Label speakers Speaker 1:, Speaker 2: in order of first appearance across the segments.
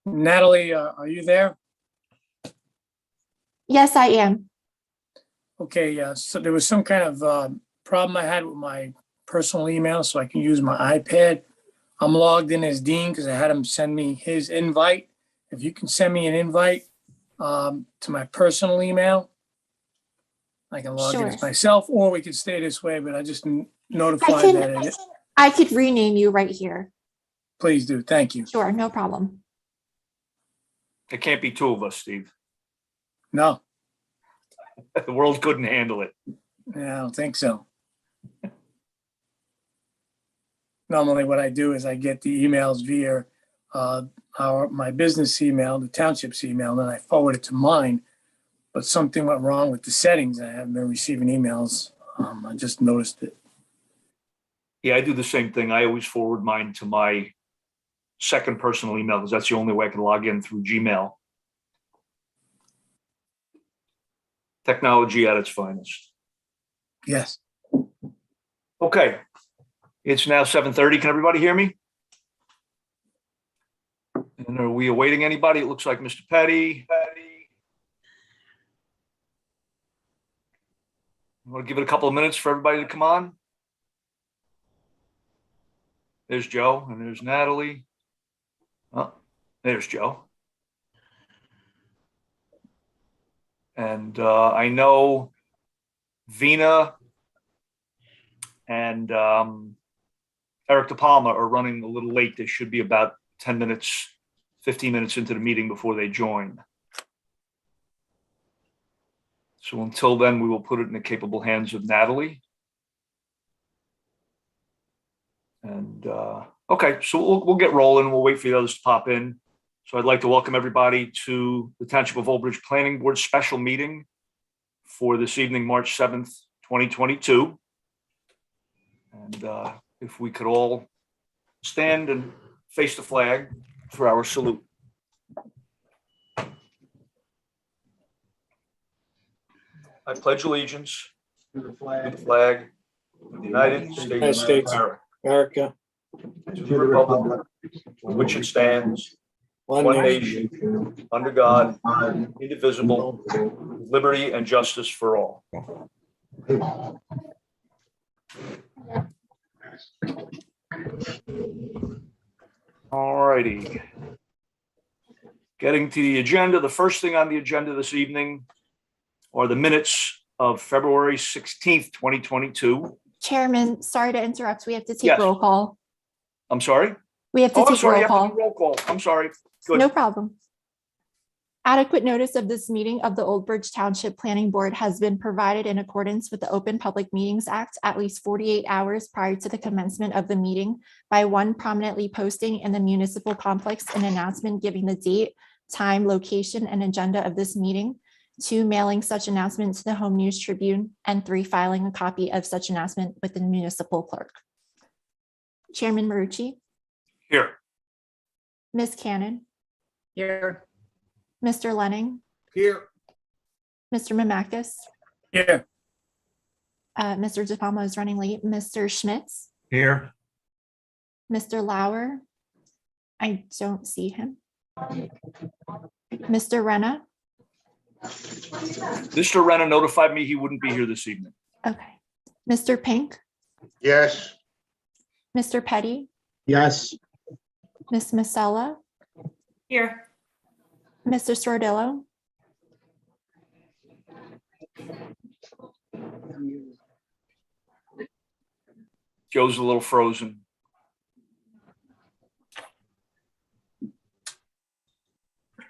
Speaker 1: Natalie, are you there?
Speaker 2: Yes, I am.
Speaker 1: Okay, so there was some kind of problem I had with my personal email, so I can use my iPad. I'm logged in as Dean because I had him send me his invite. If you can send me an invite to my personal email, I can log in as
Speaker 2: Sure.
Speaker 1: myself, or we could stay this way, but I just notified that.
Speaker 2: I could rename you right here.
Speaker 1: Please do. Thank you.
Speaker 2: Sure, no problem.
Speaker 3: There can't be two of us, Steve.
Speaker 1: No,
Speaker 3: The world couldn't handle it.
Speaker 1: yeah, I don't think so. Normally what I do is I get the emails via my business email, the township's email, and then I forward it to mine. But something went wrong with the settings. I haven't been receiving emails. I just noticed it.
Speaker 3: Yeah, I do the same thing. I always forward mine to my second personal email because that's the only way I can log in through Gmail. Technology at its finest.
Speaker 1: Yes.
Speaker 3: Okay. It's now 7:30. Can everybody hear me? And are we awaiting anybody? It looks like Mr. Petty. I want to give it a couple of minutes for everybody to come on. There's Joe and there's Natalie. Oh, there's Joe. And I know Vina and Eric DePalma are running a little late. They should be about 10 minutes, 15 minutes into the meeting before they join. So until then, we will put it in the capable hands of Natalie. And okay, so we'll get rolling. We'll wait for the others to pop in. So I'd like to welcome everybody to the Township of Old Bridge Planning Board special meeting for this evening, March 7th, 2022. And if we could all stand and face the flag for our salute. I pledge allegiance to the flag of the United States of
Speaker 1: America,
Speaker 3: to the republic for which it stands, one nation, under God, indivisible, with liberty and justice for all. All righty. Getting to the agenda, the first thing on the agenda this evening are the minutes of February 16th, 2022.
Speaker 2: Chairman, sorry to interrupt. We have to take
Speaker 3: Yes.
Speaker 2: roll call.
Speaker 3: I'm sorry?
Speaker 2: We have to
Speaker 3: Oh, I'm
Speaker 2: take
Speaker 3: sorry.
Speaker 2: roll
Speaker 3: You have to
Speaker 2: call.
Speaker 3: do roll call. I'm sorry. Good.
Speaker 2: No problem. Adequate notice of this meeting of the Old Bridge Township Planning Board has been provided in accordance with the Open Public Meetings Act at least 48 hours prior to the commencement of the meeting by one prominently posting in the municipal complex an announcement giving the date, time, location, and agenda of this meeting, 2, mailing such announcement to the Home News Tribune, and 3, filing a copy of such announcement with the municipal clerk. Chairman Marucci,
Speaker 3: Here.
Speaker 2: Ms. Cannon,
Speaker 4: Here.
Speaker 2: Mr. Lenning,
Speaker 3: Here.
Speaker 2: Mr. Mamakis,
Speaker 1: yeah,
Speaker 2: Mr. DePalma is running late, Mr. Schmitz,
Speaker 3: Here.
Speaker 2: Mr. Lauer. I don't see him. Mr. Renna.
Speaker 3: Mr. Renna notified me he wouldn't be here this evening.
Speaker 2: Okay. Mr. Pink,
Speaker 5: Yes.
Speaker 2: Mr. Petty,
Speaker 5: Yes.
Speaker 2: Ms. Masella,
Speaker 4: Here.
Speaker 2: Mr. Sordillo,
Speaker 3: Joe's a little frozen.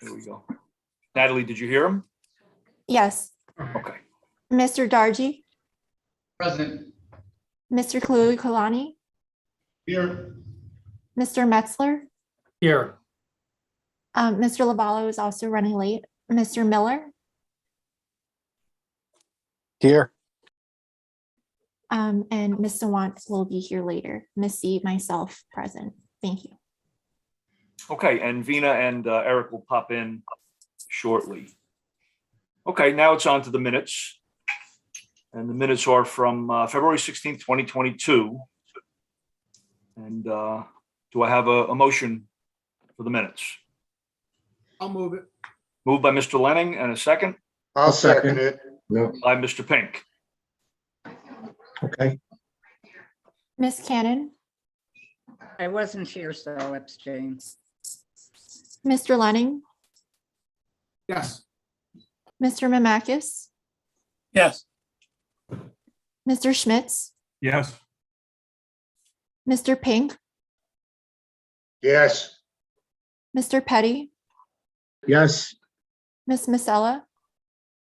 Speaker 3: There we go. Natalie, did you hear him?
Speaker 2: yes.
Speaker 3: Okay.
Speaker 2: Mr. Dargy,
Speaker 5: Present.
Speaker 2: Mr. Kalani,
Speaker 5: Here.
Speaker 2: Mr. Metzler,
Speaker 1: here,
Speaker 2: Mr. Lavallo is also running late, Mr. Miller,
Speaker 5: Here.
Speaker 2: and Ms. Sawant will be here later. Missy, myself, present. Thank you.
Speaker 3: Okay, and Vina and Eric will pop in shortly. Okay, now it's on to the minutes. And the minutes are from February 16th, 2022. And do I have a motion for the minutes?
Speaker 5: I'll move it.
Speaker 3: Moved by Mr. Lenning and a second
Speaker 5: I'll second it.
Speaker 6: No,
Speaker 3: by Mr. Pink.
Speaker 6: okay.
Speaker 2: Ms. Cannon,
Speaker 4: I wasn't here, so I'll abstain.
Speaker 2: Mr. Lenning,
Speaker 5: Yes.
Speaker 2: Mr. Mamakis,
Speaker 1: Yes.
Speaker 2: Mr. Schmitz,
Speaker 5: Yes.
Speaker 2: Mr. Pink,
Speaker 5: Yes.
Speaker 2: Mr. Petty,
Speaker 6: Yes,
Speaker 2: Ms. Masella,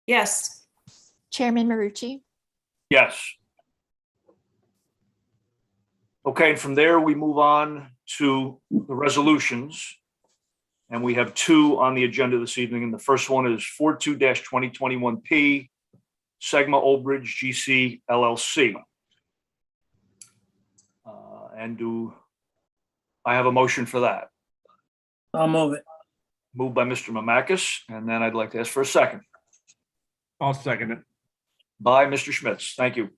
Speaker 4: Yes.
Speaker 2: Chairman Marucci.
Speaker 3: Yes. Okay, and from there, we move on to the resolutions. And we have two on the agenda this evening. And the first one is 42-2021P, Segma Old Bridge GC LLC. And do I have a motion for that?
Speaker 1: I'll move it.
Speaker 3: Moved by Mr. Mamakis, and then I'd like to ask for a second
Speaker 5: I'll second it.
Speaker 3: by Mr. Schmitz. Thank you.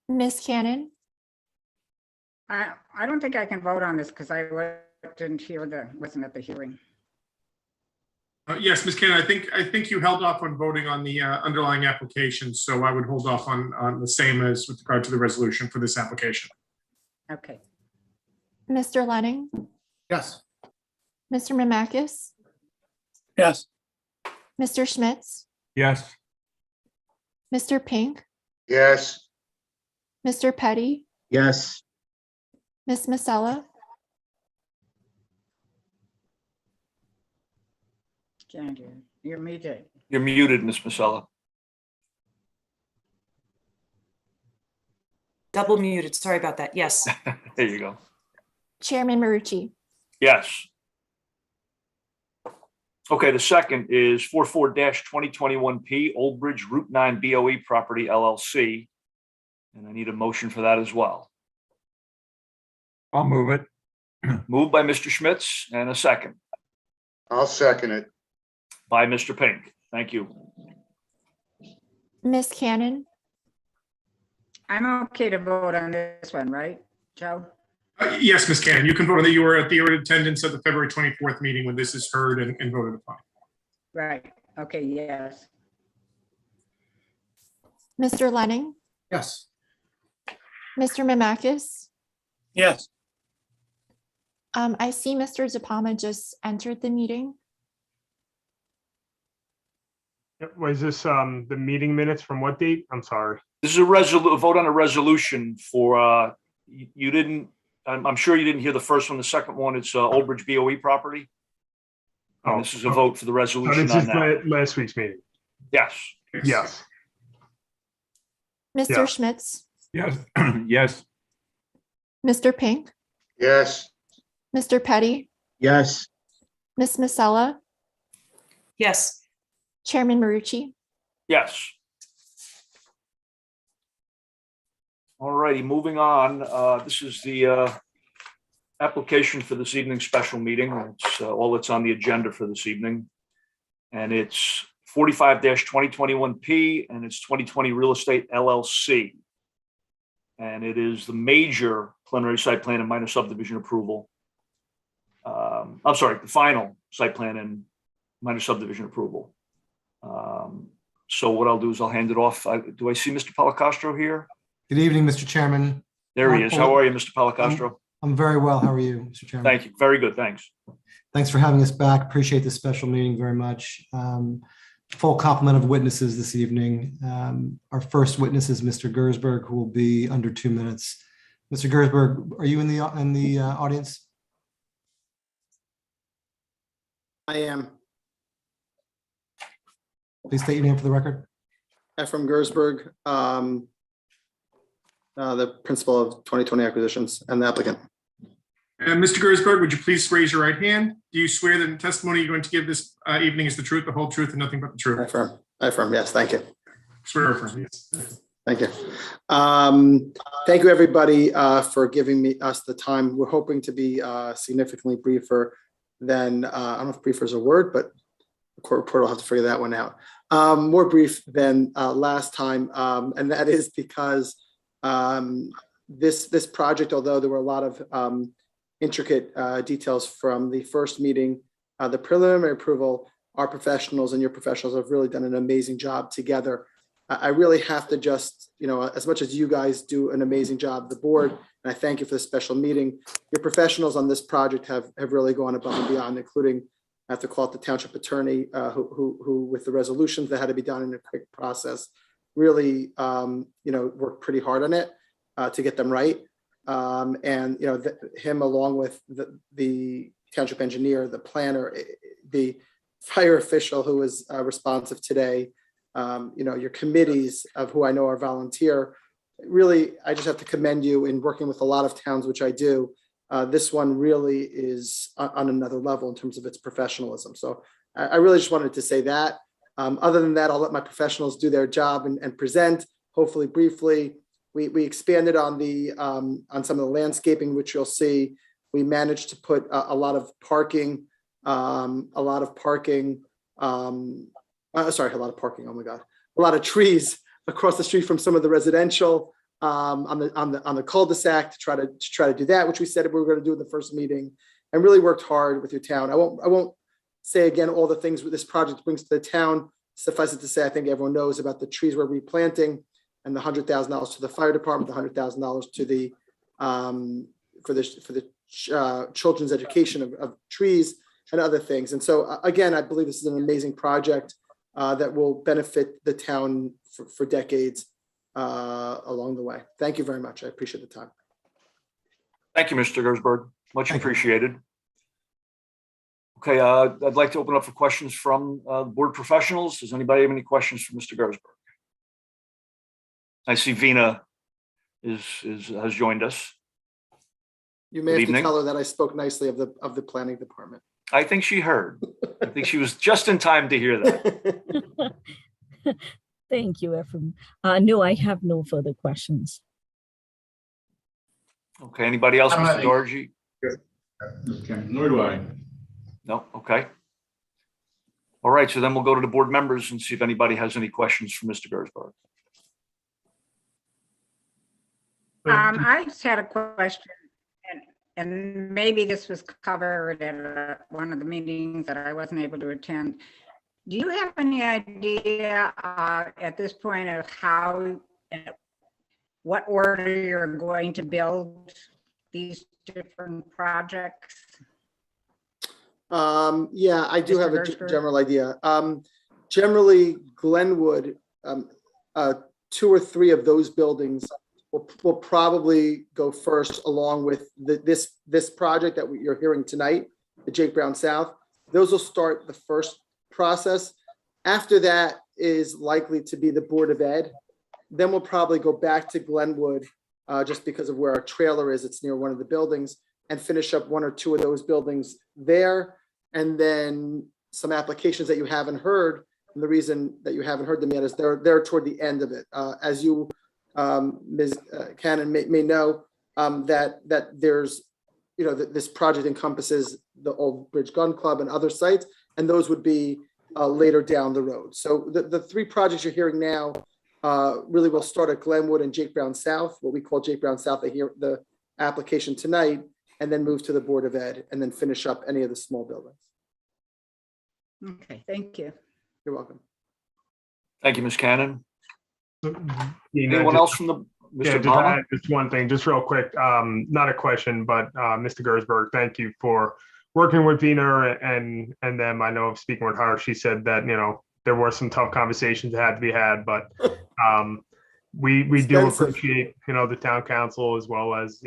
Speaker 2: Ms. Cannon,
Speaker 4: I don't think I can vote on this because I wasn't at the hearing.
Speaker 7: Yes, Ms. Cannon, I think you held off on voting on the underlying application, so I would hold off on the same as with regard to the resolution for this application.
Speaker 4: Okay.
Speaker 2: Mr. Lenning,
Speaker 5: Yes.
Speaker 2: Mr. Mamakis,
Speaker 1: Yes.
Speaker 2: Mr. Schmitz,
Speaker 5: Yes.
Speaker 2: Mr. Pink,
Speaker 5: Yes.
Speaker 2: Mr. Petty,
Speaker 6: yes,
Speaker 2: Ms. Masella,
Speaker 4: You're muted.
Speaker 3: You're muted, Ms. Masella.
Speaker 8: Double muted. Sorry about that. Yes.
Speaker 3: There you go.
Speaker 2: Chairman Marucci.
Speaker 3: Yes. Okay, the second is 44-2021P, Old Bridge Route 9 BOE Property LLC. And I need a motion for that as well.
Speaker 5: I'll move it.
Speaker 3: Moved by Mr. Schmitz and a second
Speaker 5: I'll second it.
Speaker 3: by Mr. Pink. Thank you.
Speaker 2: Ms. Cannon,
Speaker 4: I'm okay to vote on this one, right, Joe?
Speaker 7: Yes, Ms. Cannon, you can vote on that. You were at the attendance at the February 24th meeting when this is heard and voted upon.
Speaker 4: Right. Okay, yes.
Speaker 2: Mr. Lenning,
Speaker 5: Yes.
Speaker 2: Mr. Mamakis.
Speaker 1: Yes.
Speaker 2: I see Mr. De Palma just entered the meeting.
Speaker 9: Was this the meeting minutes from what date? I'm sorry.
Speaker 3: This is a vote on a resolution for, you didn't, I'm sure you didn't hear the first one. The second one, it's Old Bridge BOE property. And this is a vote for the
Speaker 9: Oh,
Speaker 3: resolution
Speaker 9: this
Speaker 3: on
Speaker 9: is
Speaker 3: that.
Speaker 9: last week's meeting.
Speaker 3: Yes.
Speaker 9: Yes.
Speaker 2: Mr.
Speaker 9: Yeah.
Speaker 2: Schmitz,
Speaker 5: Yes. Yes.
Speaker 2: Mr. Pink,
Speaker 5: Yes.
Speaker 2: Mr. Petty,
Speaker 6: yes,
Speaker 2: Ms. Masella,
Speaker 8: Yes.
Speaker 2: Chairman Marucci.
Speaker 3: Yes. All righty, moving on. This is the application for this evening's special meeting. It's all that's on the agenda for this evening. And it's 45-2021P and it's 2020 Real Estate LLC. And it is the major preliminary site plan and minor subdivision approval. I'm sorry, the final site plan and minor subdivision approval. So what I'll do is I'll hand it off. Do I see Mr. Policastro here?
Speaker 10: Good evening, Mr. Chairman.
Speaker 3: There he is. How are you, Mr. Policastro?
Speaker 10: I'm very well. How are you, Mr. Chairman?
Speaker 3: Thank you. Very good. Thanks.
Speaker 10: Thanks for having us back. Appreciate the special meeting very much. Full complement of witnesses this evening. Our first witness is Mr. Gersberg, who will be under 2 minutes. Mr. Gersberg, are you in the audience?
Speaker 11: I am.
Speaker 10: Please state your name for the record.
Speaker 11: Ephraim Gersberg, the principal of 2020 acquisitions and the applicant.
Speaker 7: Mr. Gersberg, would you please raise your right hand? Do you swear that the testimony you're going to give this evening is the truth, the whole truth, and nothing but the
Speaker 11: I
Speaker 7: truth?
Speaker 11: affirm. I affirm. Yes, thank you.
Speaker 7: Swear affirm, yes.
Speaker 11: Thank you. Thank you, everybody, for giving us the time. We're hoping to be significantly briefer than, I don't know if briefer is a word, but the court reporter will have to figure that one out. More brief than last time, and that is because this project, although there were a lot of intricate details from the first meeting, the preliminary approval, our professionals and your professionals have really done an amazing job together. I really have to just, as much as you guys do an amazing job, the board, and I thank you for the special meeting, your professionals on this project have really gone above and beyond, including, I have to call it the township attorney, who with the resolutions that had to be done in a quick process, really, worked pretty hard on it to get them right. And, him along with the township engineer, the planner, the fire official who was responsive today, your committees of who I know are volunteer. Really, I just have to commend you in working with a lot of towns, which I do. This one really is on another level in terms of its professionalism. So I really just wanted to say that. Other than that, I'll let my professionals do their job and present, hopefully briefly. We expanded on on some of the landscaping, which you'll see. We managed to put a lot of parking. Oh my God, a lot of trees across the street from some of the residential on the cul-de-sac to try to do that, which we said we were going to do in the first meeting, and really worked hard with your town. I won't say again all the things this project brings to the town. Suffice it to say, I think everyone knows about the trees we're replanting and the $100,000 to the fire department, the $100,000 to the for the children's education of trees and other things. And so again, I believe this is an amazing project that will benefit the town for decades along the way. Thank you very much. I appreciate the time.
Speaker 3: Thank you, Mr. Gersberg. Much
Speaker 10: Thank you.
Speaker 3: appreciated. Okay, I'd like to open up for questions from board professionals. Does anybody have any questions for Mr. Gersberg? I see Vina has joined us.
Speaker 11: You may
Speaker 3: Good
Speaker 11: have to
Speaker 3: evening.
Speaker 11: tell her that I spoke nicely of the planning department.
Speaker 3: I think she heard. I think she was just in time to hear that.
Speaker 12: Thank you, Ephraim. No, I have no further questions.
Speaker 3: Okay, anybody else, Mr. Dorji?
Speaker 5: Nor do I.
Speaker 3: No, okay. All right, so then we'll go to the board members and see if anybody has any questions for Mr. Gersberg.
Speaker 4: I just had a question, and maybe this was covered at one of the meetings that I wasn't able to attend. Do you have any idea at this point of what order you're going to build these different projects?
Speaker 11: Yeah, I do
Speaker 4: Mr.
Speaker 11: have a
Speaker 4: Gersberg?
Speaker 11: general idea. Generally, Glenwood, 2 or 3 of those buildings will probably go first, along with this project that you're hearing tonight, the Jake Brown South. Those will start the first process. After that is likely to be the Board of Ed. Then we'll probably go back to Glenwood, just because of where our trailer is. It's near one of the buildings, and finish up 1 or 2 of those buildings there. And then some applications that you haven't heard, and the reason that you haven't heard them yet is they're toward the end of it. As you, Ms. Cannon may know, that there's, that this project encompasses the Old Bridge Gun Club and other sites, and those would be later down the road. So the 3 projects you're hearing now really will start at Glenwood and Jake Brown South, what we call Jake Brown South. They hear the application tonight, and then move to the Board of Ed, and then finish up any of the small buildings.
Speaker 4: Okay, thank you.
Speaker 11: You're welcome.
Speaker 3: Thank you, Ms. Cannon.
Speaker 9: Nina,
Speaker 3: Anyone
Speaker 9: just-
Speaker 3: else from the,
Speaker 9: Yeah,
Speaker 3: Mr. Palmer?
Speaker 9: just one thing, just real quick, not a question, but Mr. Gersberg, thank you for working with Vina and them. I know speaking with her, she said that, there were some tough conversations that had to be had, but we do
Speaker 11: Expensive.
Speaker 9: appreciate, the town council as well as,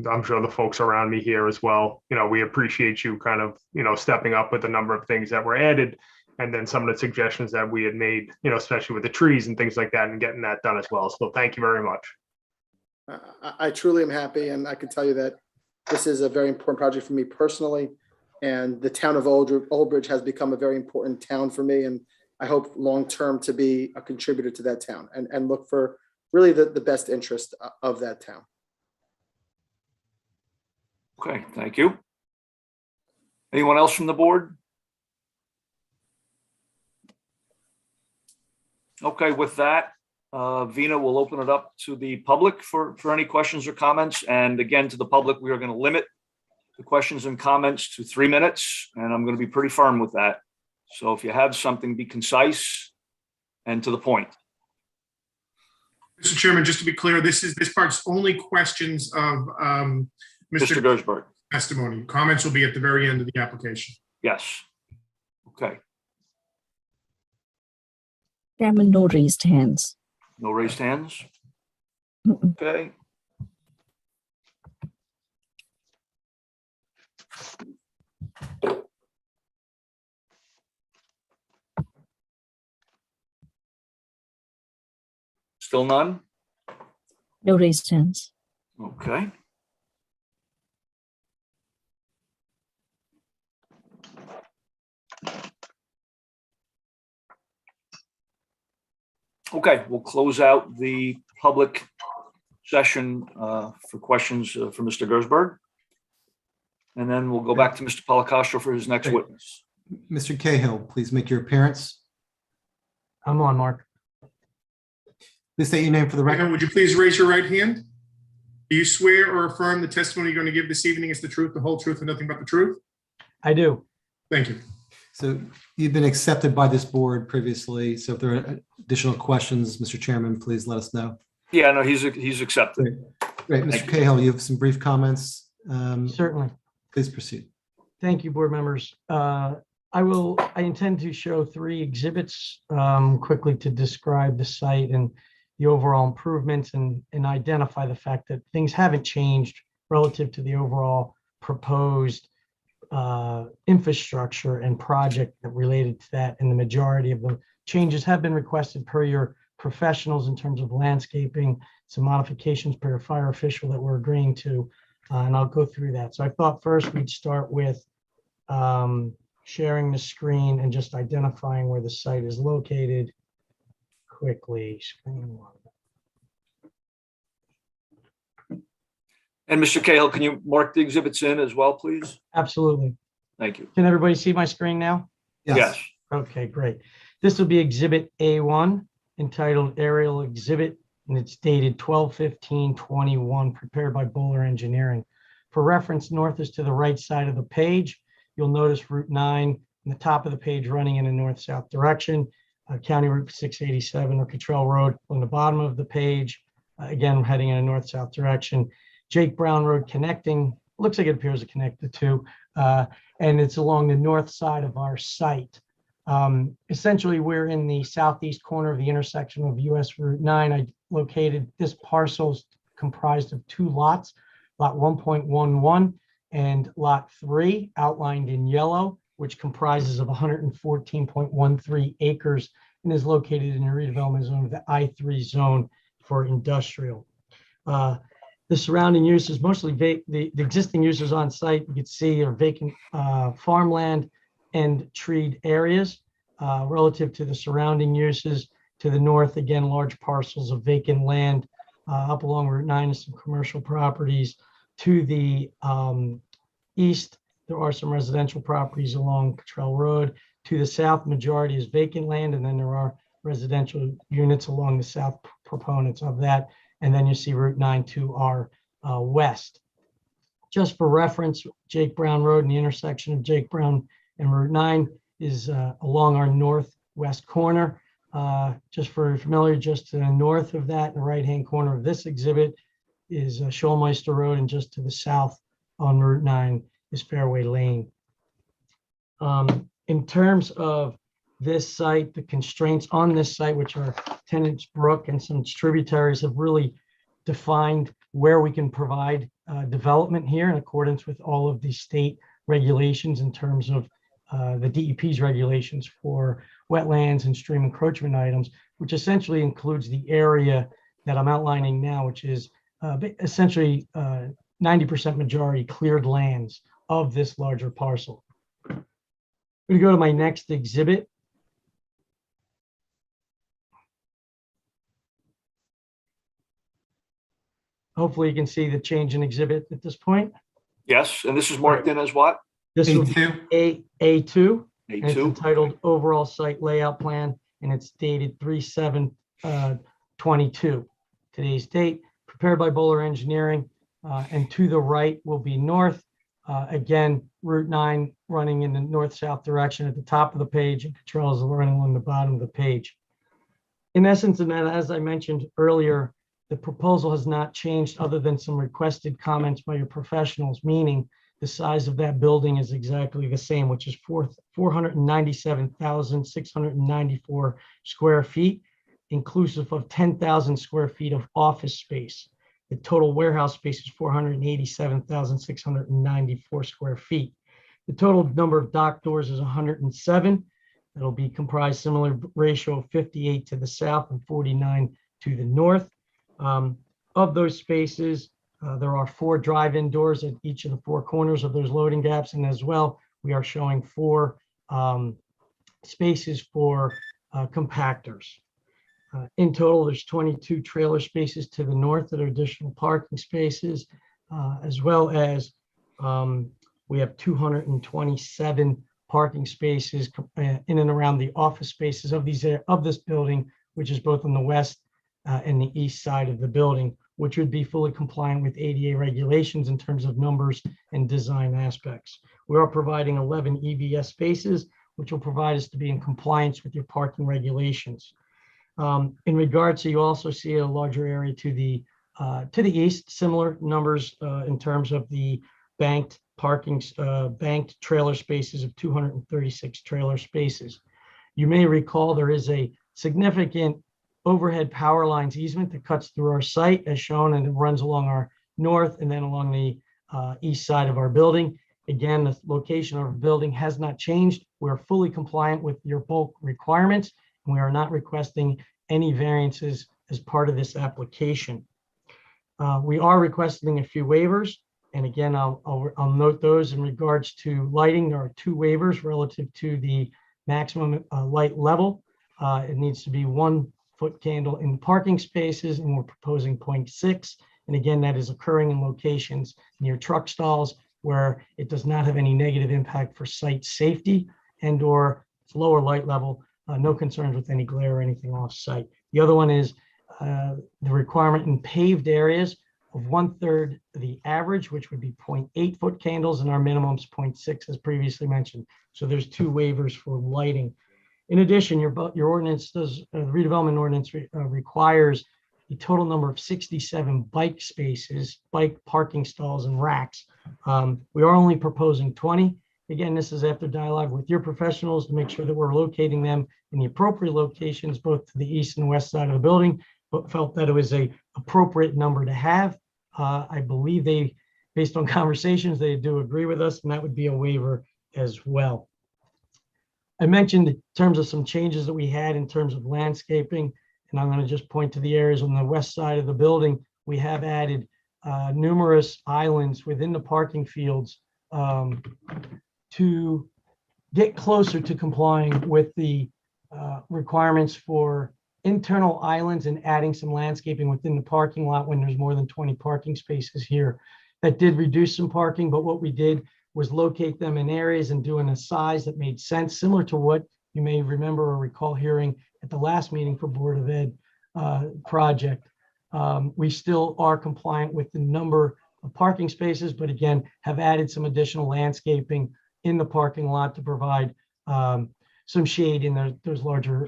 Speaker 9: I'm sure the folks around me here as well. We appreciate you kind of, stepping up with a number of things that were added, and then some of the suggestions that we had made, especially with the trees and things like that, and getting that done as well. So thank you very much.
Speaker 11: I truly am happy, and I can tell you that this is a very important project for me personally, and the town of Old Bridge has become a very important town for me, and I hope long-term to be a contributor to that town and look for really the best interest of that town.
Speaker 3: Okay, thank you. Anyone else from the board? Okay, with that, Vina will open it up to the public for any questions or comments. And again, to the public, we are going to limit the questions and comments to 3 minutes, and I'm going to be pretty firm with that. So if you have something, be concise and to the point.
Speaker 7: Mr. Chairman, just to be clear, this part's only questions of
Speaker 3: Mr.
Speaker 7: Mr.
Speaker 3: Gersberg.
Speaker 7: testimony. Comments will be at the very end of the application.
Speaker 3: Yes. Okay.
Speaker 12: Chairman, no raised hands.
Speaker 3: No raised hands.
Speaker 12: Mm-mm.
Speaker 3: Okay. Still none?
Speaker 12: No raised hands.
Speaker 3: Okay. Okay, we'll close out the public session for questions for Mr. Gersberg. And then we'll go back to Mr. Polacastro for his next
Speaker 10: Great.
Speaker 3: witness.
Speaker 10: Mr. Cahill, please make your appearance.
Speaker 13: I'm on, Mark.
Speaker 10: Please state your name for the record.
Speaker 7: Would you please raise your right hand? Do you swear or affirm the testimony you're going to give this evening is the truth, the whole truth, and nothing but the truth?
Speaker 13: I do.
Speaker 7: Thank you.
Speaker 10: So you've been accepted by this board previously. So if there are additional questions, Mr. Chairman, please let us know.
Speaker 3: Yeah, no, he's accepted.
Speaker 10: Great. Mr. Cahill, you have some brief comments.
Speaker 13: Certainly.
Speaker 10: Please proceed.
Speaker 13: Thank you, board members. I intend to show 3 exhibits quickly to describe the site and the overall improvements and identify the fact that things haven't changed relative to the overall proposed infrastructure and project related to that. And the majority of the changes have been requested per your professionals in terms of landscaping, some modifications per your fire official that we're agreeing to. And I'll go through that. So I thought first we'd start with sharing the screen and just identifying where the site is located quickly. Screen 1.
Speaker 3: And Mr. Cahill, can you mark the exhibits in as well, please?
Speaker 13: Absolutely.
Speaker 3: Thank you.
Speaker 13: Can everybody see my screen now?
Speaker 3: Yes.
Speaker 13: Okay, great. This will be Exhibit A1, entitled Aerial Exhibit, and it's dated 12/15/21, prepared by Bowler Engineering. For reference, north is to the right side of the page. You'll notice Route 9 in the top of the page running in a north-south direction, County Route 687 or Cottrell Road on the bottom of the page, again, heading in a north-south direction. Jake Brown Road connecting, looks like it appears to connect the two, and it's along the north side of our site. Essentially, we're in the southeast corner of the intersection of US Route 9. I located this parcel is comprised of 2 lots, lot 1.11 and lot 3, outlined in yellow, which comprises of 114.13 acres and is located in a redevelopment zone of the I3 zone for industrial. The surrounding uses, mostly the existing uses on site, you can see are vacant farmland and treed areas relative to the surrounding uses. To the north, again, large parcels of vacant land up along Route 9 and some commercial properties. To the east, there are some residential properties along Cottrell Road. To the south, majority is vacant land, and then there are residential units along the south proponents of that. And then you see Route 9 to our west. Just for reference, Jake Brown Road and the intersection of Jake Brown and Route 9 is along our northwest corner. Just for familiar, just to the north of that, in the right-hand corner of this exhibit is Schulmeister Road, and just to the south on Route 9 is Fairway Lane. In terms of this site, the constraints on this site, which are Tennant's Brook and some tributaries, have really defined where we can provide development here in accordance with all of the state regulations in terms of the DEP's regulations for wetlands and stream encroachment items, which essentially includes the area that I'm outlining now, which is essentially 90% majority cleared lands of this larger parcel. I'm going to go to my next exhibit. Hopefully you can see the change in exhibit at this point.
Speaker 3: Yes, and this is marked in as what?
Speaker 13: This will be A2. And it's
Speaker 3: A2.
Speaker 13: entitled Overall Site Layout Plan, and it's dated 3/7/22. Today's date, prepared by Bowler Engineering, and to the right will be north. Again, Route 9 running in the north-south direction at the top of the page, and Cottrell is running along the bottom of the page. In essence, and then, as I mentioned earlier, the proposal has not changed other than some requested comments by your professionals, meaning the size of that building is exactly the same, which is 497,694 square feet, inclusive of 10,000 square feet of office space. The total warehouse space is 487,694 square feet. The total number of dock doors is 107. That'll be comprised similar ratio of 58 to the south and 49 to the north. Of those spaces, there are 4 drive-in doors at each of the 4 corners of those loading gaps. And as well, we are showing 4 spaces for compactors. In total, there's 22 trailer spaces to the north that are additional parking spaces, as well as we have 227 parking spaces in and around the office spaces of this building, which is both on the west and the east side of the building, which would be fully compliant with ADA regulations in terms of numbers and design aspects. We are providing 11 EVS spaces, which will provide us to be in compliance with your parking regulations. In regards to, you also see a larger area to the east, similar numbers in terms of the banked trailer spaces of 236 trailer spaces. You may recall there is a significant overhead power lines easement that cuts through our site as shown, and it runs along our north and then along the east side of our building. Again, the location of our building has not changed. We're fully compliant with your bulk requirements, and we are not requesting any variances as part of this application. We are requesting a few waivers, and again, I'll note those in regards to lighting. There are 2 waivers relative to the maximum light level. It needs to be 1 foot candle in parking spaces, and we're proposing 0.6. And again, that is occurring in locations near truck stalls where it does not have any negative impact for site safety and or lower light level. No concerns with any glare or anything off site. The other one is the requirement in paved areas of 1/3 the average, which would be 0.8 foot candles, and our minimum is 0.6 as previously mentioned. So there's 2 waivers for lighting. In addition, your ordinance does, the redevelopment ordinance requires a total number of 67 bike spaces, bike parking stalls and racks. We are only proposing 20. Again, this is after dialogue with your professionals to make sure that we're locating them in the appropriate locations, both to the east and west side of the building, but felt that it was a appropriate number to have. I believe they, based on conversations, they do agree with us, and that would be a waiver as well. I mentioned in terms of some changes that we had in terms of landscaping, and I'm going to just point to the areas on the west side of the building. We have added numerous islands within the parking fields to get closer to complying with the requirements for internal islands and adding some landscaping within the parking lot when there's more than 20 parking spaces here. That did reduce some parking, but what we did was locate them in areas and do in a size that made sense, similar to what you may remember or recall hearing at the last meeting for Board of Ed project. We still are compliant with the number of parking spaces, but again, have added some additional landscaping in the parking lot to provide some shade in those larger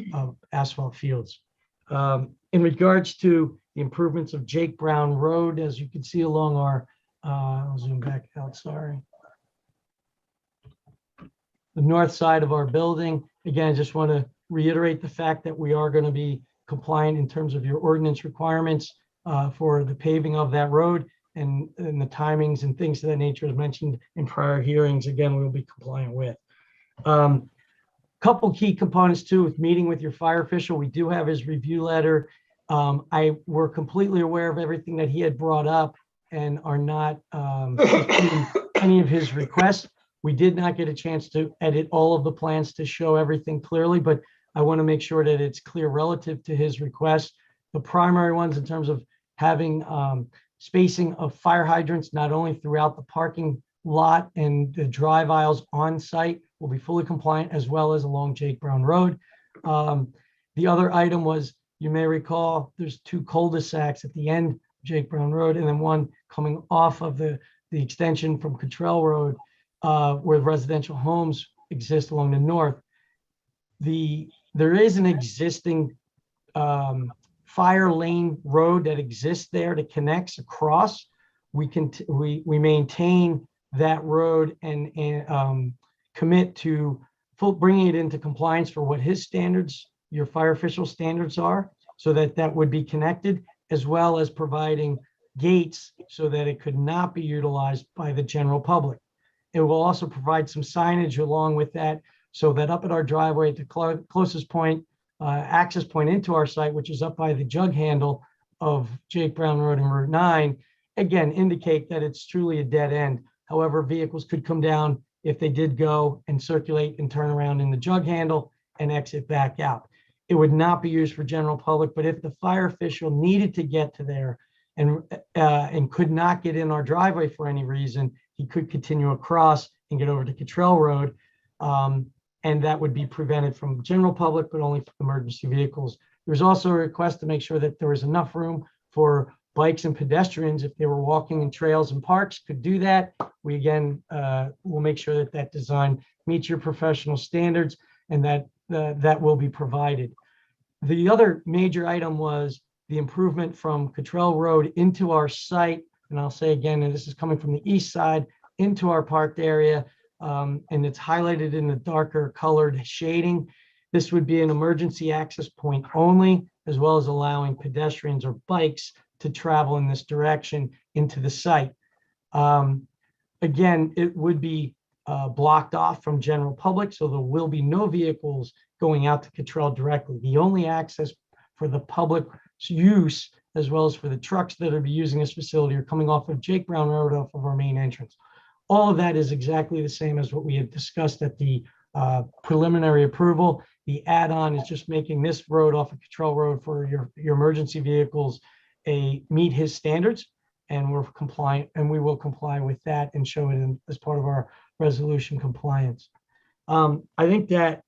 Speaker 13: asphalt fields. In regards to the improvements of Jake Brown Road, as you can see along our, I'll zoom back out, sorry. The north side of our building. Again, I just want to reiterate the fact that we are going to be compliant in terms of your ordinance requirements for the paving of that road and the timings and things of that nature as mentioned in prior hearings. Again, we will be compliant with. Couple key components too with meeting with your fire official. We do have his review letter. We're completely aware of everything that he had brought up and are not any of his requests. We did not get a chance to edit all of the plans to show everything clearly, but I want to make sure that it's clear relative to his request. The primary ones in terms of having spacing of fire hydrants, not only throughout the parking lot and the drive aisles on site will be fully compliant, as well as along Jake Brown Road. The other item was, you may recall, there's 2 cul-de-sacs at the end of Jake Brown Road, and then one coming off of the the extension from Cottrell Road, where residential homes exist along the north, there is an existing fire lane road that exists there that connects across. We maintain that road and commit to bringing it into compliance for what his standards, your fire official standards are, so that would be connected, as well as providing gates so that it could not be utilized by the general public. It will also provide some signage along with that, so that up at our driveway, at the closest point, access point into our site, which is up by the jug handle of Jake Brown Road and Route 9, again, indicate that it's truly a dead end. However, vehicles could come down if they did go and circulate and turn around in the jug handle and exit back out. It would not be used for general public, but if the fire official needed to get to there and could not get in our driveway for any reason, he could continue across and get over to Cottrell Road. And that would be prevented from general public, but only for emergency vehicles. There's also a request to make sure that there was enough room for bikes and pedestrians, if they were walking in trails and parks, could do that. We again will make sure that that design meets your professional standards, and that will be provided. The other major item was the improvement from Cottrell Road into our site. And I'll say again, and this is coming from the east side into our parked area, and it's highlighted in the darker colored shading. This would be an emergency access point only, as well as allowing pedestrians or bikes to travel in this direction into the site. Again, it would be blocked off from general public, so there will be no vehicles going out to Cottrell directly. The only access for the public use, as well as for the trucks that will be using this facility, are coming off of Jake Brown Road, off of our main entrance. All of that is exactly the same as what we had discussed at the preliminary approval. The add-on is just making this road off of Cottrell Road for your emergency vehicles meet his standards, and we're compliant, and we will comply with that and show it as part of our resolution compliance. I think that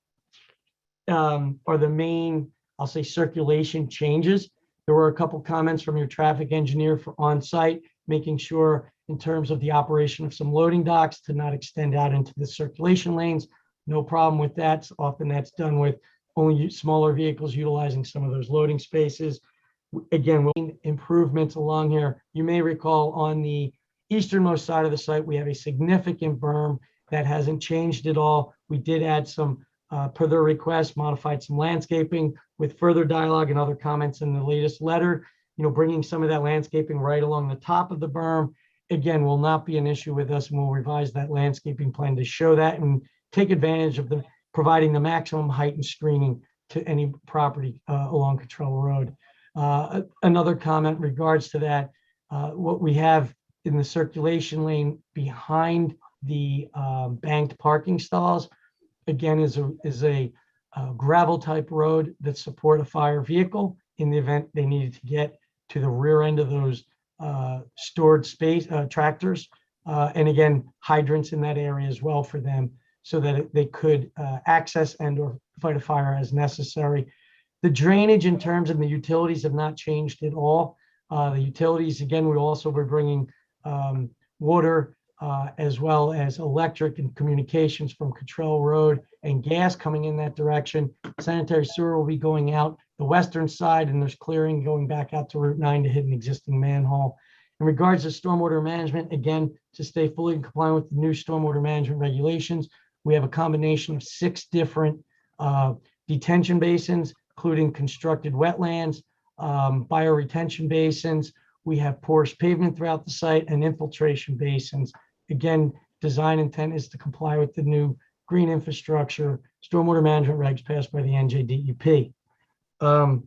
Speaker 13: are the main, I'll say, circulation changes. There were a couple comments from your traffic engineer for on-site, making sure in terms of the operation of some loading docks to not extend out into the circulation lanes. No problem with that. Often that's done with only smaller vehicles utilizing some of those loading spaces. Again, improvements along here. You may recall on the easternmost side of the site, we have a significant berm that hasn't changed at all. We did add some, per their request, modified some landscaping with further dialogue and other comments in the latest letter, bringing some of that landscaping right along the top of the berm. Again, will not be an issue with us, and we'll revise that landscaping plan to show that and take advantage of providing the maximum height and screening to any property along Cottrell Road. Another comment in regards to that, what we have in the circulation lane behind the banked parking stalls, again, is a gravel type road that support a fire vehicle in the event they needed to get to the rear end of those stored space tractors, and again, hydrants in that area as well for them, so that they could access and or fight a fire as necessary. The drainage in terms of the utilities have not changed at all. The utilities, again, we'll also be bringing water as well as electric and communications from Cottrell Road, and gas coming in that direction. Sanitary sewer will be going out the western side, and there's clearing going back out to Route 9 to hit an existing manhole. In regards to stormwater management, again, to stay fully compliant with the new stormwater management regulations, we have a combination of 6 different detention basins, including constructed wetlands, bioretention basins. We have porous pavement throughout the site and infiltration basins. Again, design intent is to comply with the new green infrastructure stormwater management regs passed by the NJDEP. I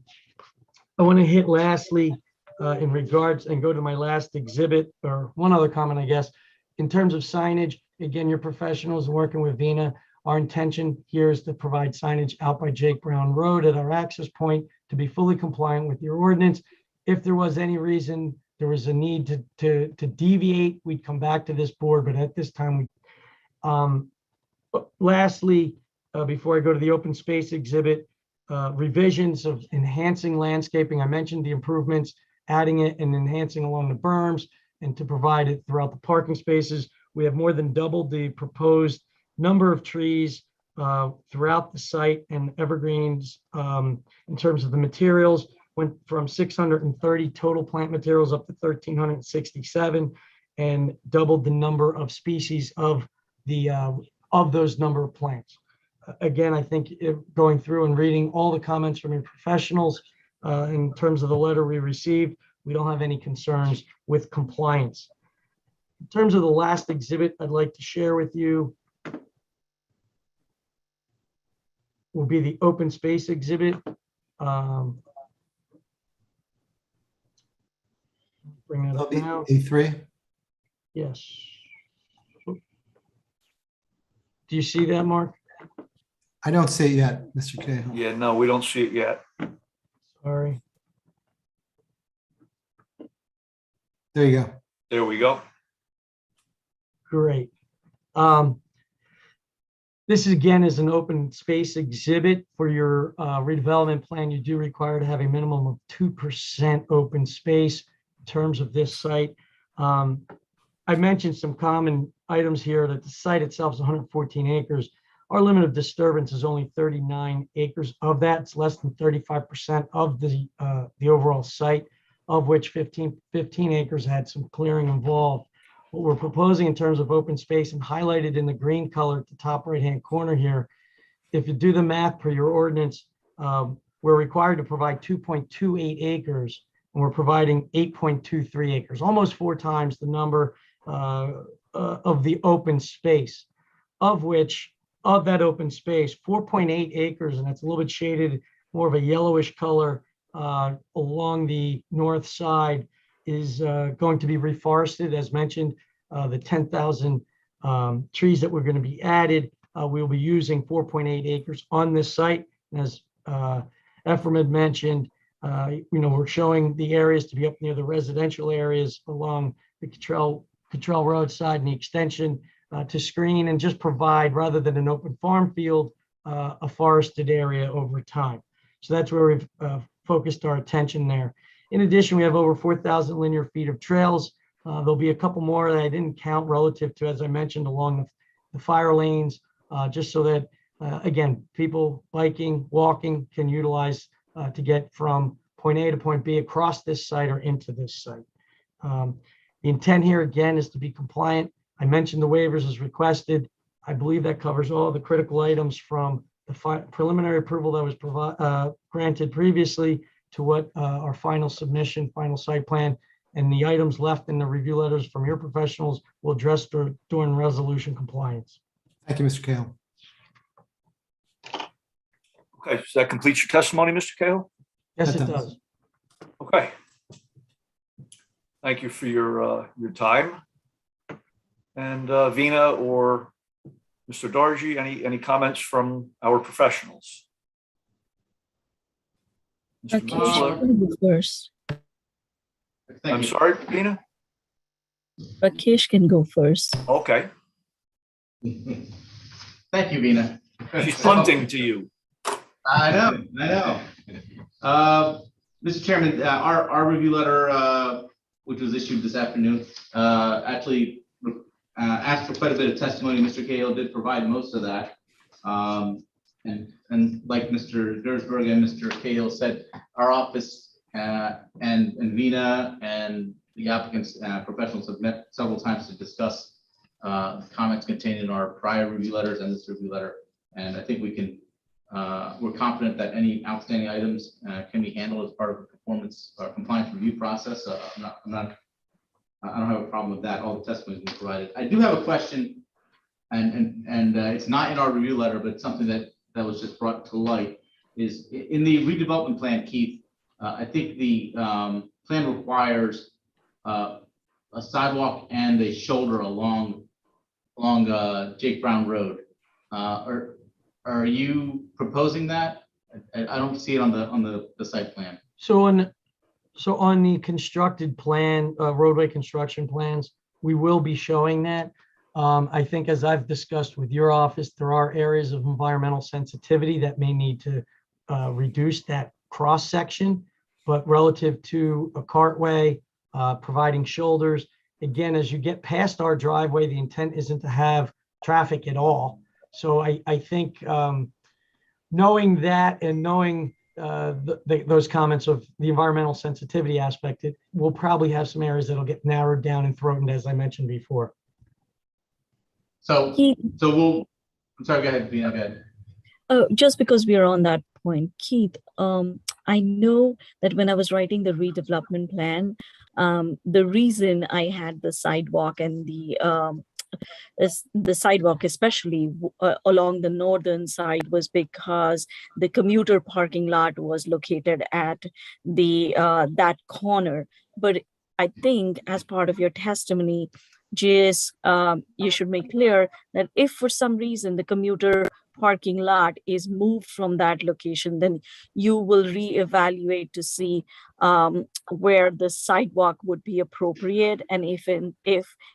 Speaker 13: want to hit lastly in regards and go to my last exhibit, or one other comment, I guess, in terms of signage. Again, your professionals working with Vina, our intention here is to provide signage out by Jake Brown Road at our access point to be fully compliant with your ordinance. If there was any reason there was a need to deviate, we'd come back to this board, but at this time, lastly, before I go to the open space exhibit, revisions of enhancing landscaping. I mentioned the improvements, adding it and enhancing along the berms, and to provide it throughout the parking spaces. We have more than doubled the proposed number of trees throughout the site and evergreens. In terms of the materials, went from 630 total plant materials up to 1,367, and doubled the number of species of those number of plants. Again, I think going through and reading all the comments from your professionals in terms of the letter we received, we don't have any concerns with compliance. In terms of the last exhibit I'd like to share with you will be the open space exhibit. Bring that up now.
Speaker 10: A3.
Speaker 13: Yes. Do you see that, Mark?
Speaker 10: I don't see it yet, Mr. Cahill.
Speaker 3: Yeah, no, we don't see it yet.
Speaker 13: Sorry.
Speaker 10: There you go.
Speaker 3: There we go.
Speaker 13: Great. This again is an open space exhibit. For your redevelopment plan, you do require to have a minimum of 2% open space in terms of this site. I mentioned some common items here, that the site itself is 114 acres. Our limit of disturbance is only 39 acres. Of that, it's less than 35% of the overall site, of which 15 acres had some clearing involved. What we're proposing in terms of open space, and highlighted in the green color at the top right-hand corner here, if you do the math per your ordinance, we're required to provide 2.28 acres, and we're providing 8.23 acres, almost 4 times the number of the open space, of which, of that open space, 4.8 acres, and that's a little bit shaded, more of a yellowish color along the north side, is going to be reforested. As mentioned, the 10,000 trees that we're going to be added, we'll be using 4.8 acres on this site. As Ephraim had mentioned, we're showing the areas to be up near the residential areas along the Cottrell Road side and the extension to screen and just provide, rather than an open farm field, a forested area over time. So that's where we've focused our attention there. In addition, we have over 4,000 linear feet of trails. There'll be a couple more that I didn't count relative to, as I mentioned, along the fire lanes, just so that, again, people biking, walking can utilize to get from point A to point B across this site or into this site. The intent here, again, is to be compliant. I mentioned the waivers as requested. I believe that covers all the critical items from the preliminary approval that was granted previously to what our final submission, final site plan, and the items left in the review letters from your professionals will address during resolution compliance.
Speaker 10: Thank you, Mr. Cahill.
Speaker 3: Okay, so that completes your testimony, Mr. Cahill?
Speaker 13: Yes,
Speaker 10: That
Speaker 13: it
Speaker 10: does.
Speaker 13: does.
Speaker 3: Okay. Thank you for your time. And Vina or Mr. Dargy, any comments from our professionals? Mr. Kinsler?
Speaker 12: Rakesh can go first.
Speaker 3: I'm sorry, Vina?
Speaker 12: Rakesh can go first.
Speaker 3: Okay.
Speaker 14: Thank you, Vina.
Speaker 3: She's punting to you.
Speaker 14: I know. Mr. Chairman, our review letter, which was issued this afternoon, actually asked for quite a bit of testimony. Mr. Cahill did provide most of that. And like Mr. Gersberg and Mr. Cahill said, our office and Vina and the applicants professionals have met several times to discuss comments contained in our prior review letters and this review letter. And I think we can, we're confident that any outstanding items can be handled as part of the performance or compliance review process. I don't have a problem with that. All the testimony has been provided. I do have a question, and it's not in our review letter, but it's something that was just brought to light. Is in the redevelopment plan, Keith, I think the plan requires a sidewalk and a shoulder along Jake Brown Road. Are you proposing that? I don't see it on the site plan.
Speaker 13: So on the constructed plan, roadway construction plans, we will be showing that. I think, as I've discussed with your office, there are areas of environmental sensitivity that may need to reduce that cross section, but relative to a cartway, providing shoulders again, as you get past our driveway, the intent isn't to have traffic at all. So I think knowing that and knowing those comments of the environmental sensitivity aspect, it will probably have some areas that'll get narrowed down and throatened, as I mentioned before.
Speaker 14: So I'm sorry, go ahead, Vina, go ahead.
Speaker 12: Just because we are on that point, Keith, I know that when I was writing the redevelopment plan, the reason I had the sidewalk and the sidewalk, especially along the northern side, was because the commuter parking lot was located at the that corner. But I think as part of your testimony, JS, you should make clear that if for some reason the commuter parking lot is moved from that location, then you will reevaluate to see where the sidewalk would be appropriate. And if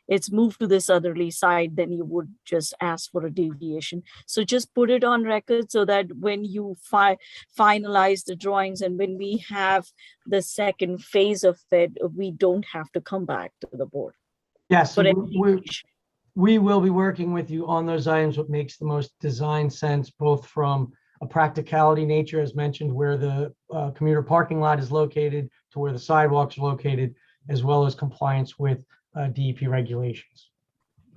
Speaker 12: it's moved to this southerly side, then you would just ask for a deviation. So just put it on record so that when you finalize the drawings and when we have the second phase of it, we don't have to come back to the board.
Speaker 13: Yes,
Speaker 12: But
Speaker 13: we will be working with you on those items, what makes the most design sense, both from a practicality nature, as mentioned, where the commuter parking lot is located to where the sidewalks are located, as well as compliance with DEP regulations.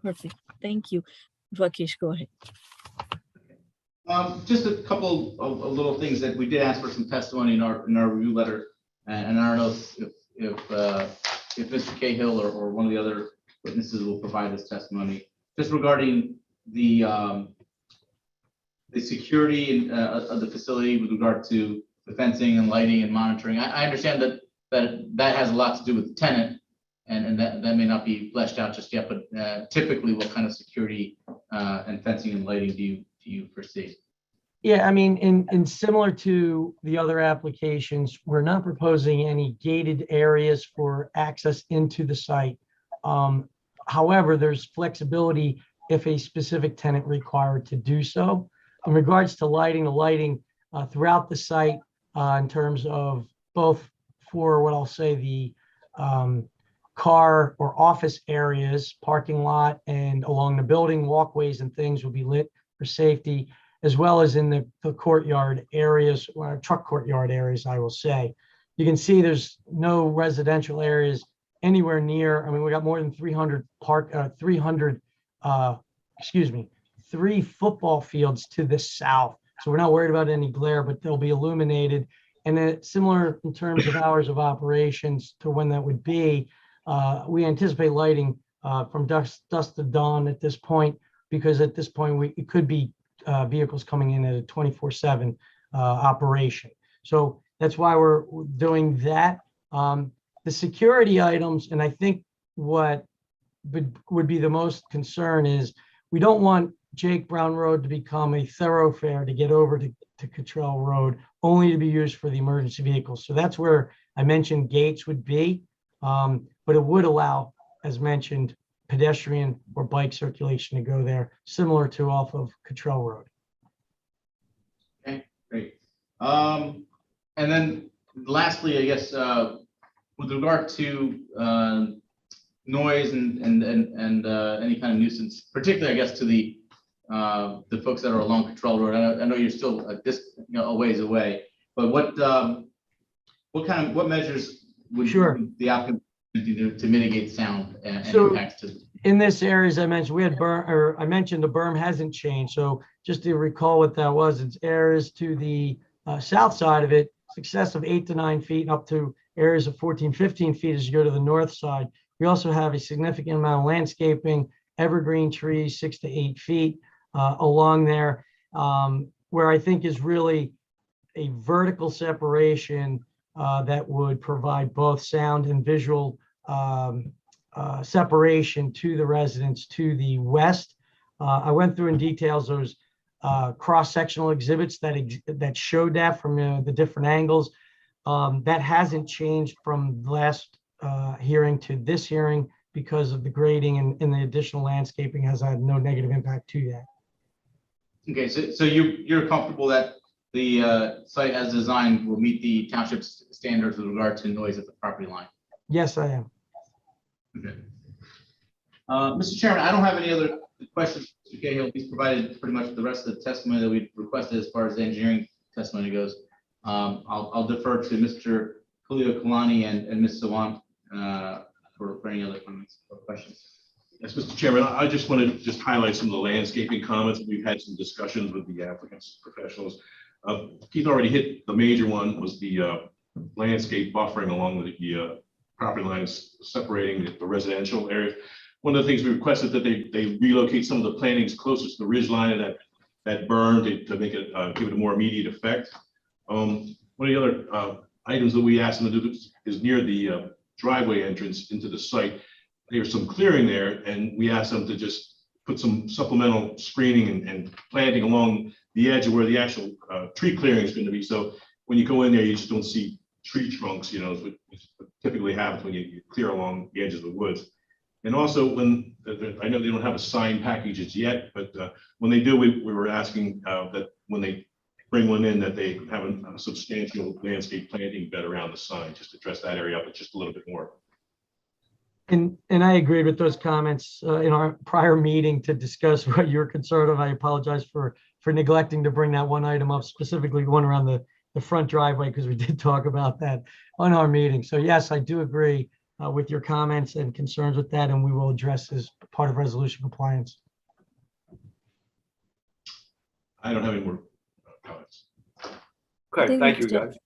Speaker 12: Perfect. Thank you. Rakesh, go ahead.
Speaker 14: Just a couple of little things that we did ask for some testimony in our review letter, and I don't know if Mr. Cahill or one of the other witnesses will provide this testimony, just regarding the security of the facility with regard to the fencing and lighting and monitoring. I understand that has a lot to do with the tenant, and that may not be fleshed out just yet, but typically what kind of security and fencing and lighting do you foresee?
Speaker 13: Yeah, I mean, in similar to the other applications, we're not proposing any gated areas for access into the site. However, there's flexibility if a specific tenant required to do so. In regards to lighting, the lighting throughout the site in terms of both for what I'll say the car or office areas, parking lot, and along the building walkways and things will be lit for safety, as well as in the courtyard areas, or truck courtyard areas, I will say. You can see there's no residential areas anywhere near. I mean, we got more than 3 football fields to the south. So we're not worried about any glare, but they'll be illuminated. And then similar in terms of hours of operations to when that would be, we anticipate lighting from dusk to dawn at this point, because at this point it could be vehicles coming in at a 24/7 operation. So that's why we're doing that. The security items, and I think what would be the most concern is we don't want Jake Brown Road to become a thoroughfare to get over to Cottrell Road, only to be used for the emergency vehicles. So that's where I mentioned gates would be, but it would allow, as mentioned, pedestrian or bike circulation to go there, similar to off of Cottrell Road.
Speaker 14: Okay, great. And then lastly, I guess, with regard to noise and any kind of nuisance, particularly, I guess, to the folks that are along Cottrell Road. I know you're still a ways away, but what measures would the applicant do to mitigate sound and impacts to them?
Speaker 13: In this area, as I mentioned, we had berm, or I mentioned the berm hasn't changed. So just to recall what that was, it's areas to the south side of it, success of 8 to 9 feet, up to areas of 14, 15 feet as you go to the north side. We also have a significant amount of landscaping, evergreen trees, 6 to 8 feet along there, where I think is really a vertical separation that would provide both sound and visual separation to the residents to the west. I went through in details those cross-sectional exhibits that showed that from the different angles. That hasn't changed from last hearing to this hearing because of the grading and the additional landscaping has had no negative impact to that.
Speaker 14: Okay, so you're comfortable that the site as designed will meet the township's standards with regard to noise at the property line?
Speaker 13: Yes, I am.
Speaker 14: Okay. Mr. Chairman, I don't have any other questions. Mr. Cahill, he's provided pretty much the rest of the testimony that we requested as far as the engineering testimony goes. I'll defer to Mr. Khalil Kalani and Ms. Sawant for any other comments or questions.
Speaker 5: Yes, Mr. Chairman, I just wanted to just highlight some of the landscaping comments. We've had some discussions with the applicants, professionals. Keith already hit the major one, was the landscape buffering along the property lines separating the residential area. One of the things we requested that they relocate some of the plantings closer to the ridge line of that berm to make it give it a more immediate effect. One of the other items that we asked them to do is near the driveway entrance into the site. There's some clearing there, and we asked them to just put some supplemental screening and planting along the edge of where the actual tree clearing is going to be. So when you go in there, you just don't see tree trunks, what typically happens when you clear along the edges of the woods. And also when, I know they don't have a sign packages yet, but when they do, we were asking that when they bring one in, that they have a substantial landscape planting bed around the sign, just to dress that area up just a little bit more.
Speaker 13: And I agreed with those comments in our prior meeting to discuss what you're concerned of. I apologize for neglecting to bring that one item up, specifically the one around the front driveway, because we did talk about that on our meeting. So yes, I do agree with your comments and concerns with that, and we will address as part of resolution compliance.
Speaker 5: I don't have any more comments.
Speaker 3: Okay, thank you, guys.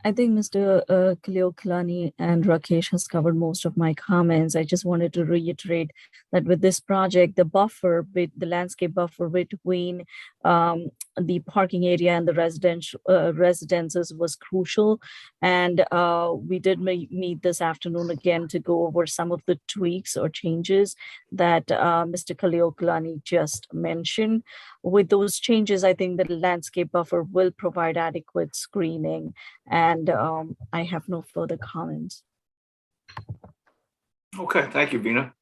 Speaker 12: I think Mr. Khalil Kalani and Rakesh has covered most of my comments. I just wanted to reiterate that with this project, the landscape buffer between the parking area and the residences was crucial. And we did meet this afternoon again to go over some of the tweaks or changes that Mr. Khalil Kalani just mentioned. With those changes, I think the landscape buffer will provide adequate screening, and I have no further comments.
Speaker 3: Okay, thank you, Vina.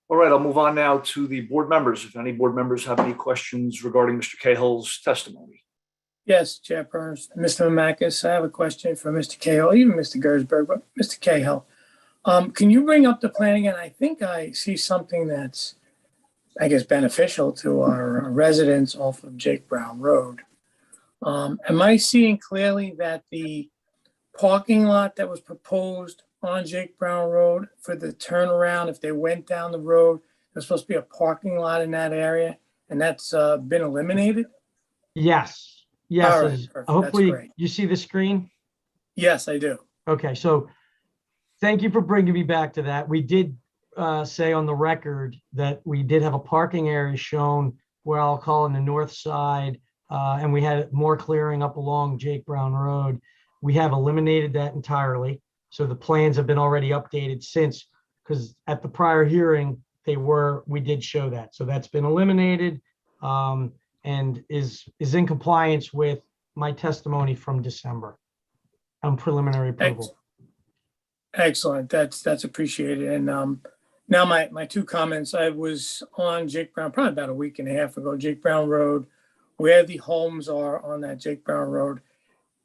Speaker 3: All right, I'll move on now to the board members. If any board members have any questions regarding Mr. Cahill's testimony.
Speaker 1: Yes, Chairperson, Mr. Mamakis, I have a question for Mr. Cahill, even Mr. Gersberg, but Mr. Cahill, can you bring up the plan again? I think I see something that's, I guess, beneficial to our residents off of Jake Brown Road. Am I seeing clearly that the parking lot that was proposed on Jake Brown Road for the turnaround, if they went down the road, there's supposed to be a parking lot in that area, and that's been eliminated?
Speaker 13: Yes,
Speaker 1: All
Speaker 13: yes.
Speaker 1: right, perfect. That's
Speaker 13: Hopefully
Speaker 1: great.
Speaker 13: you see the screen.
Speaker 1: Yes, I do.
Speaker 13: Okay, so thank you for bringing me back to that. We did say on the record that we did have a parking area shown where I'll call on the north side, and we had more clearing up along Jake Brown Road. We have eliminated that entirely. So the plans have been already updated since, because at the prior hearing, we did show that. So that's been eliminated and is in compliance with my testimony from December on preliminary approval.
Speaker 1: Excellent. That's appreciated. And now my two comments. I was on Jake Brown probably about a week and a half ago, Jake Brown Road, where the homes are on that Jake Brown Road,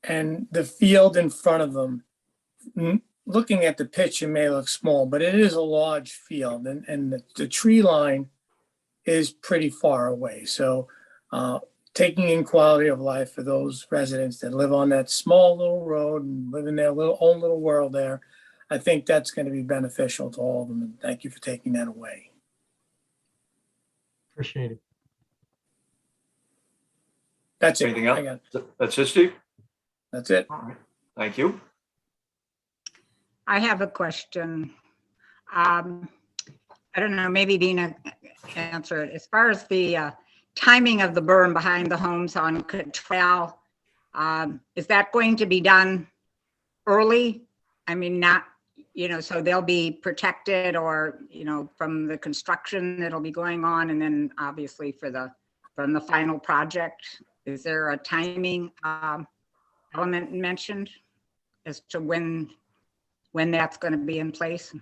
Speaker 1: and the field in front of them. Looking at the pitch, it may look small, but it is a large field, and the tree line is pretty far away. So taking in quality of life for those residents that live on that small little road and live in their own little world there, I think that's going to be beneficial to all of them. And thank you for taking that away.
Speaker 13: Appreciate it.
Speaker 1: That's it.
Speaker 3: Anything else?
Speaker 1: I got it.
Speaker 3: That's it, Steve?
Speaker 1: That's it.
Speaker 3: All right. Thank you.
Speaker 4: I have a question. I don't know, maybe Dina answer it. As far as the timing of the berm behind the homes on Cottrell, is that going to be done early? I mean, not, so they'll be protected, or, from the construction that'll be going on, and then obviously from the final project. Is there a timing element mentioned as to when that's going to be in place?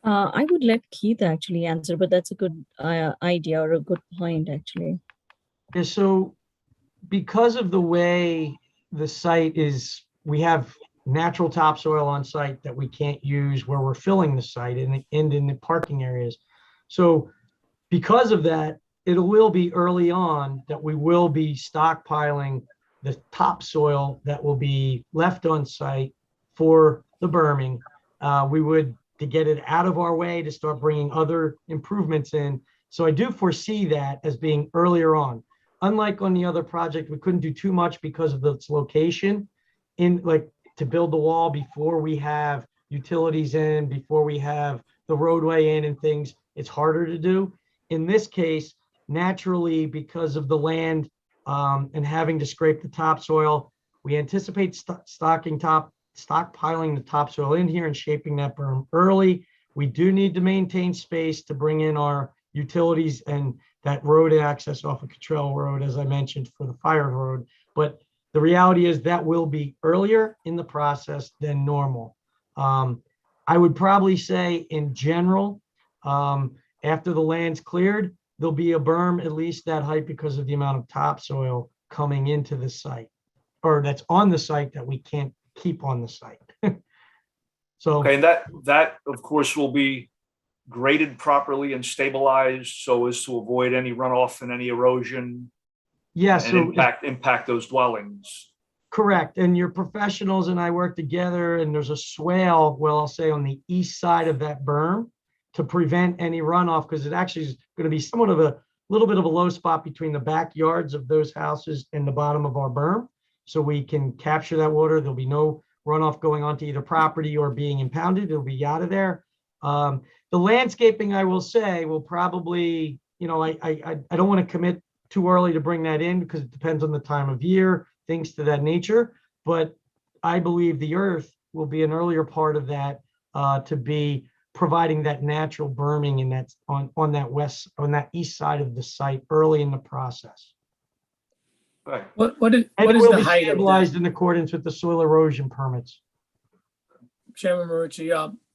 Speaker 12: I would let Keith actually answer, but that's a good idea or a good point, actually.
Speaker 13: Yeah, so because of the way the site is, we have natural topsoil on site that we can't use where we're filling the site and in the parking areas. So because of that, it will be early on that we will be stockpiling the topsoil that will be left on site for the berming. We would, to get it out of our way, to start bringing other improvements in. So I do foresee that as being earlier on. Unlike on the other project, we couldn't do too much because of its location in, like, to build the wall before we have utilities in, before we have the roadway in and things. It's harder to do. In this case, naturally, because of the land and having to scrape the topsoil, we anticipate stockpiling the topsoil in here and shaping that berm early. We do need to maintain space to bring in our utilities and that road access off of Cottrell Road, as I mentioned, for the fire road. But the reality is that will be earlier in the process than normal. I would probably say in general, after the land's cleared, there'll be a berm at least that height because of the amount of topsoil coming into the site, or that's on the site that we can't keep on the site. So,
Speaker 3: Okay, and that of course will be graded properly and stabilized so as to avoid any runoff and any erosion.
Speaker 13: yeah,
Speaker 3: And
Speaker 13: so
Speaker 3: impact those dwellings.
Speaker 13: correct. And your professionals and I work together, and there's a swale, well, I'll say on the east side of that berm to prevent any runoff, because it actually is going to be somewhat of a little bit of a low spot between the backyards of those houses and the bottom of our berm. So we can capture that water. There'll be no runoff going onto either property or being impounded. It'll be out of there. The landscaping, I will say, will probably, you know, I don't want to commit too early to bring that in because it depends on the time of year, things to that nature. But I believe the earth will be an earlier part of that to be providing that natural berming, and that's on that east side of the site early in the process.
Speaker 3: Right.
Speaker 1: What is
Speaker 13: And it
Speaker 1: the
Speaker 13: will be
Speaker 1: height of
Speaker 13: stabilized
Speaker 1: that?
Speaker 13: in accordance with the soil erosion permits.
Speaker 1: Chairman Marucci,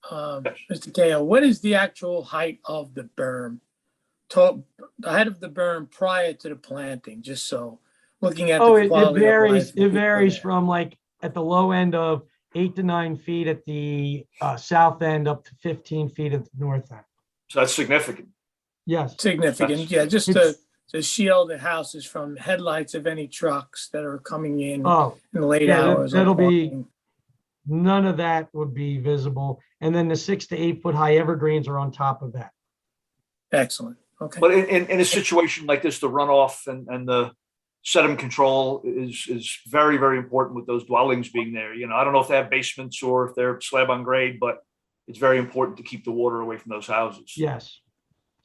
Speaker 1: Mr. Cahill, what is the actual height of the berm? The height of the berm prior to the planting, just so looking at
Speaker 13: Oh,
Speaker 1: the
Speaker 13: it
Speaker 1: quality of
Speaker 13: varies.
Speaker 1: life.
Speaker 13: It varies from like at the low end of 8 to 9 feet at the south end up to 15 feet at the north end.
Speaker 3: So that's significant.
Speaker 13: Yes.
Speaker 1: Significant, yeah, just to shield the houses from headlights of any trucks that are coming in the late
Speaker 13: yeah,
Speaker 1: hours.
Speaker 13: that'll be, none of that would be visible. And then the 6 to 8 foot high evergreens are on top of that.
Speaker 1: Excellent. Okay.
Speaker 3: But in a situation like this, the runoff and the sediment control is very, very important with those dwellings being there. You know, I don't know if they have basements or if they're slab on grade, but it's very important to keep the water away from those houses.
Speaker 13: Yes.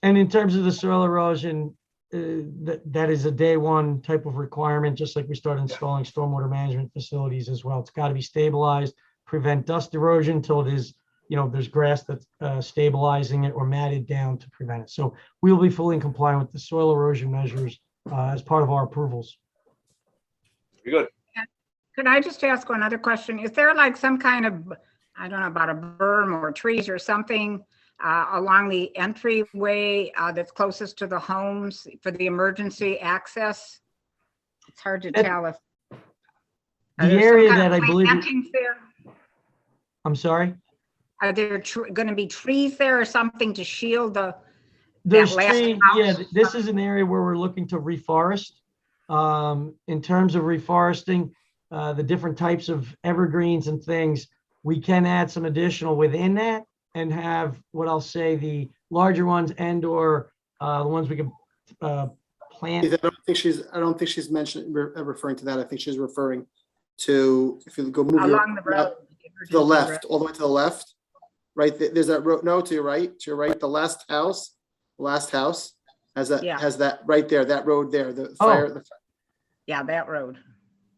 Speaker 13: And in terms of the soil erosion, that is a day one type of requirement, just like we start installing stormwater management facilities as well. It's got to be stabilized, prevent dust erosion until it is, you know, there's grass that's stabilizing it or matted down to prevent it. So we'll be fully compliant with the soil erosion measures as part of our approvals.
Speaker 3: Very good.
Speaker 4: Could I just ask one other question? Is there like some kind of, I don't know, about a berm or trees or something along the entryway that's closest to the homes for the emergency access? It's hard to tell if.
Speaker 13: The area that I believe.
Speaker 4: Plantings there?
Speaker 13: I'm sorry?
Speaker 4: Are there going to be trees there or something to shield the?
Speaker 13: There's
Speaker 4: last
Speaker 13: trees, yeah, this is an area where we're looking to reforest. In terms of reforesting, the different types of evergreens and things, we can add some additional within that and have what I'll say the larger ones and or the ones we can plant.
Speaker 11: I don't think she's mentioned referring to that. I think she's referring to, if you go move
Speaker 4: along the road
Speaker 11: to the left, all the way to the left, right? There's that road. No, to your right, the last house has that, has that right there, that road there, the fire.
Speaker 4: Yeah, that road.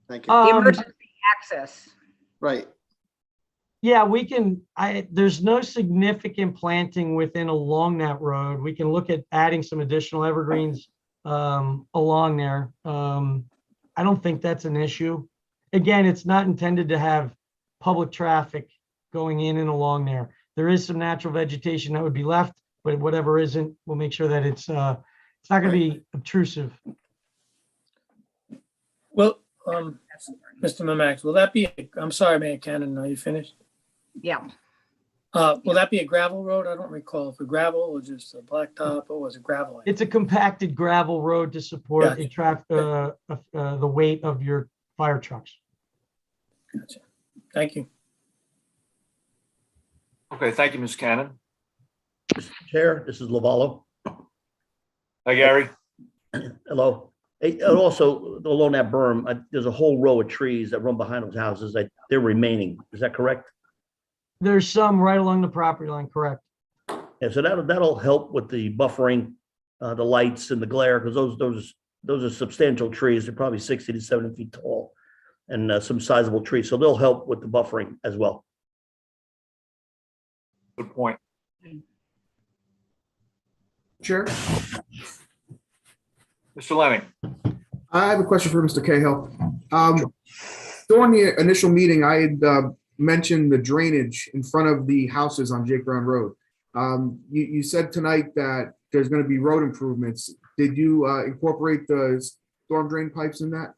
Speaker 11: Thank you.
Speaker 4: The emergency access.
Speaker 11: Right.
Speaker 13: Yeah, we can, there's no significant planting within along that road. We can look at adding some additional evergreens along there. I don't think that's an issue. Again, it's not intended to have public traffic going in and along there. There is some natural vegetation that would be left, but whatever isn't, we'll make sure that it's not going to be obtrusive.
Speaker 1: Will Mr. Mamax, will that be, I'm sorry, Mayor Cannon, are you finished?
Speaker 4: Yeah.
Speaker 1: Will that be a gravel road? I don't recall if a gravel or just a blacktop, or was it gravel?
Speaker 13: It's a compacted gravel road to support a the weight of your fire trucks.
Speaker 1: Gotcha. Thank you.
Speaker 3: Okay, thank you, Ms. Cannon.
Speaker 15: Chair, this is Lavallo.
Speaker 3: Hi, Gary.
Speaker 15: Hello. Hey, and also along that berm, there's a whole row of trees that run behind those houses that they're remaining. Is that correct?
Speaker 13: There's some right along the property line, correct?
Speaker 15: Yeah, so that'll help with the buffering, the lights and the glare, because those are substantial trees. They're probably 60 to 70 feet tall, and some sizable trees. So they'll help with the buffering as well.
Speaker 3: Good point.
Speaker 16: Chair,
Speaker 3: Mr. Lenning.
Speaker 16: I have a question for Mr. Cahill. During the initial meeting, I had mentioned the drainage in front of the houses on Jake Brown Road. You said tonight that there's going to be road improvements. Did you incorporate the storm drain pipes in that?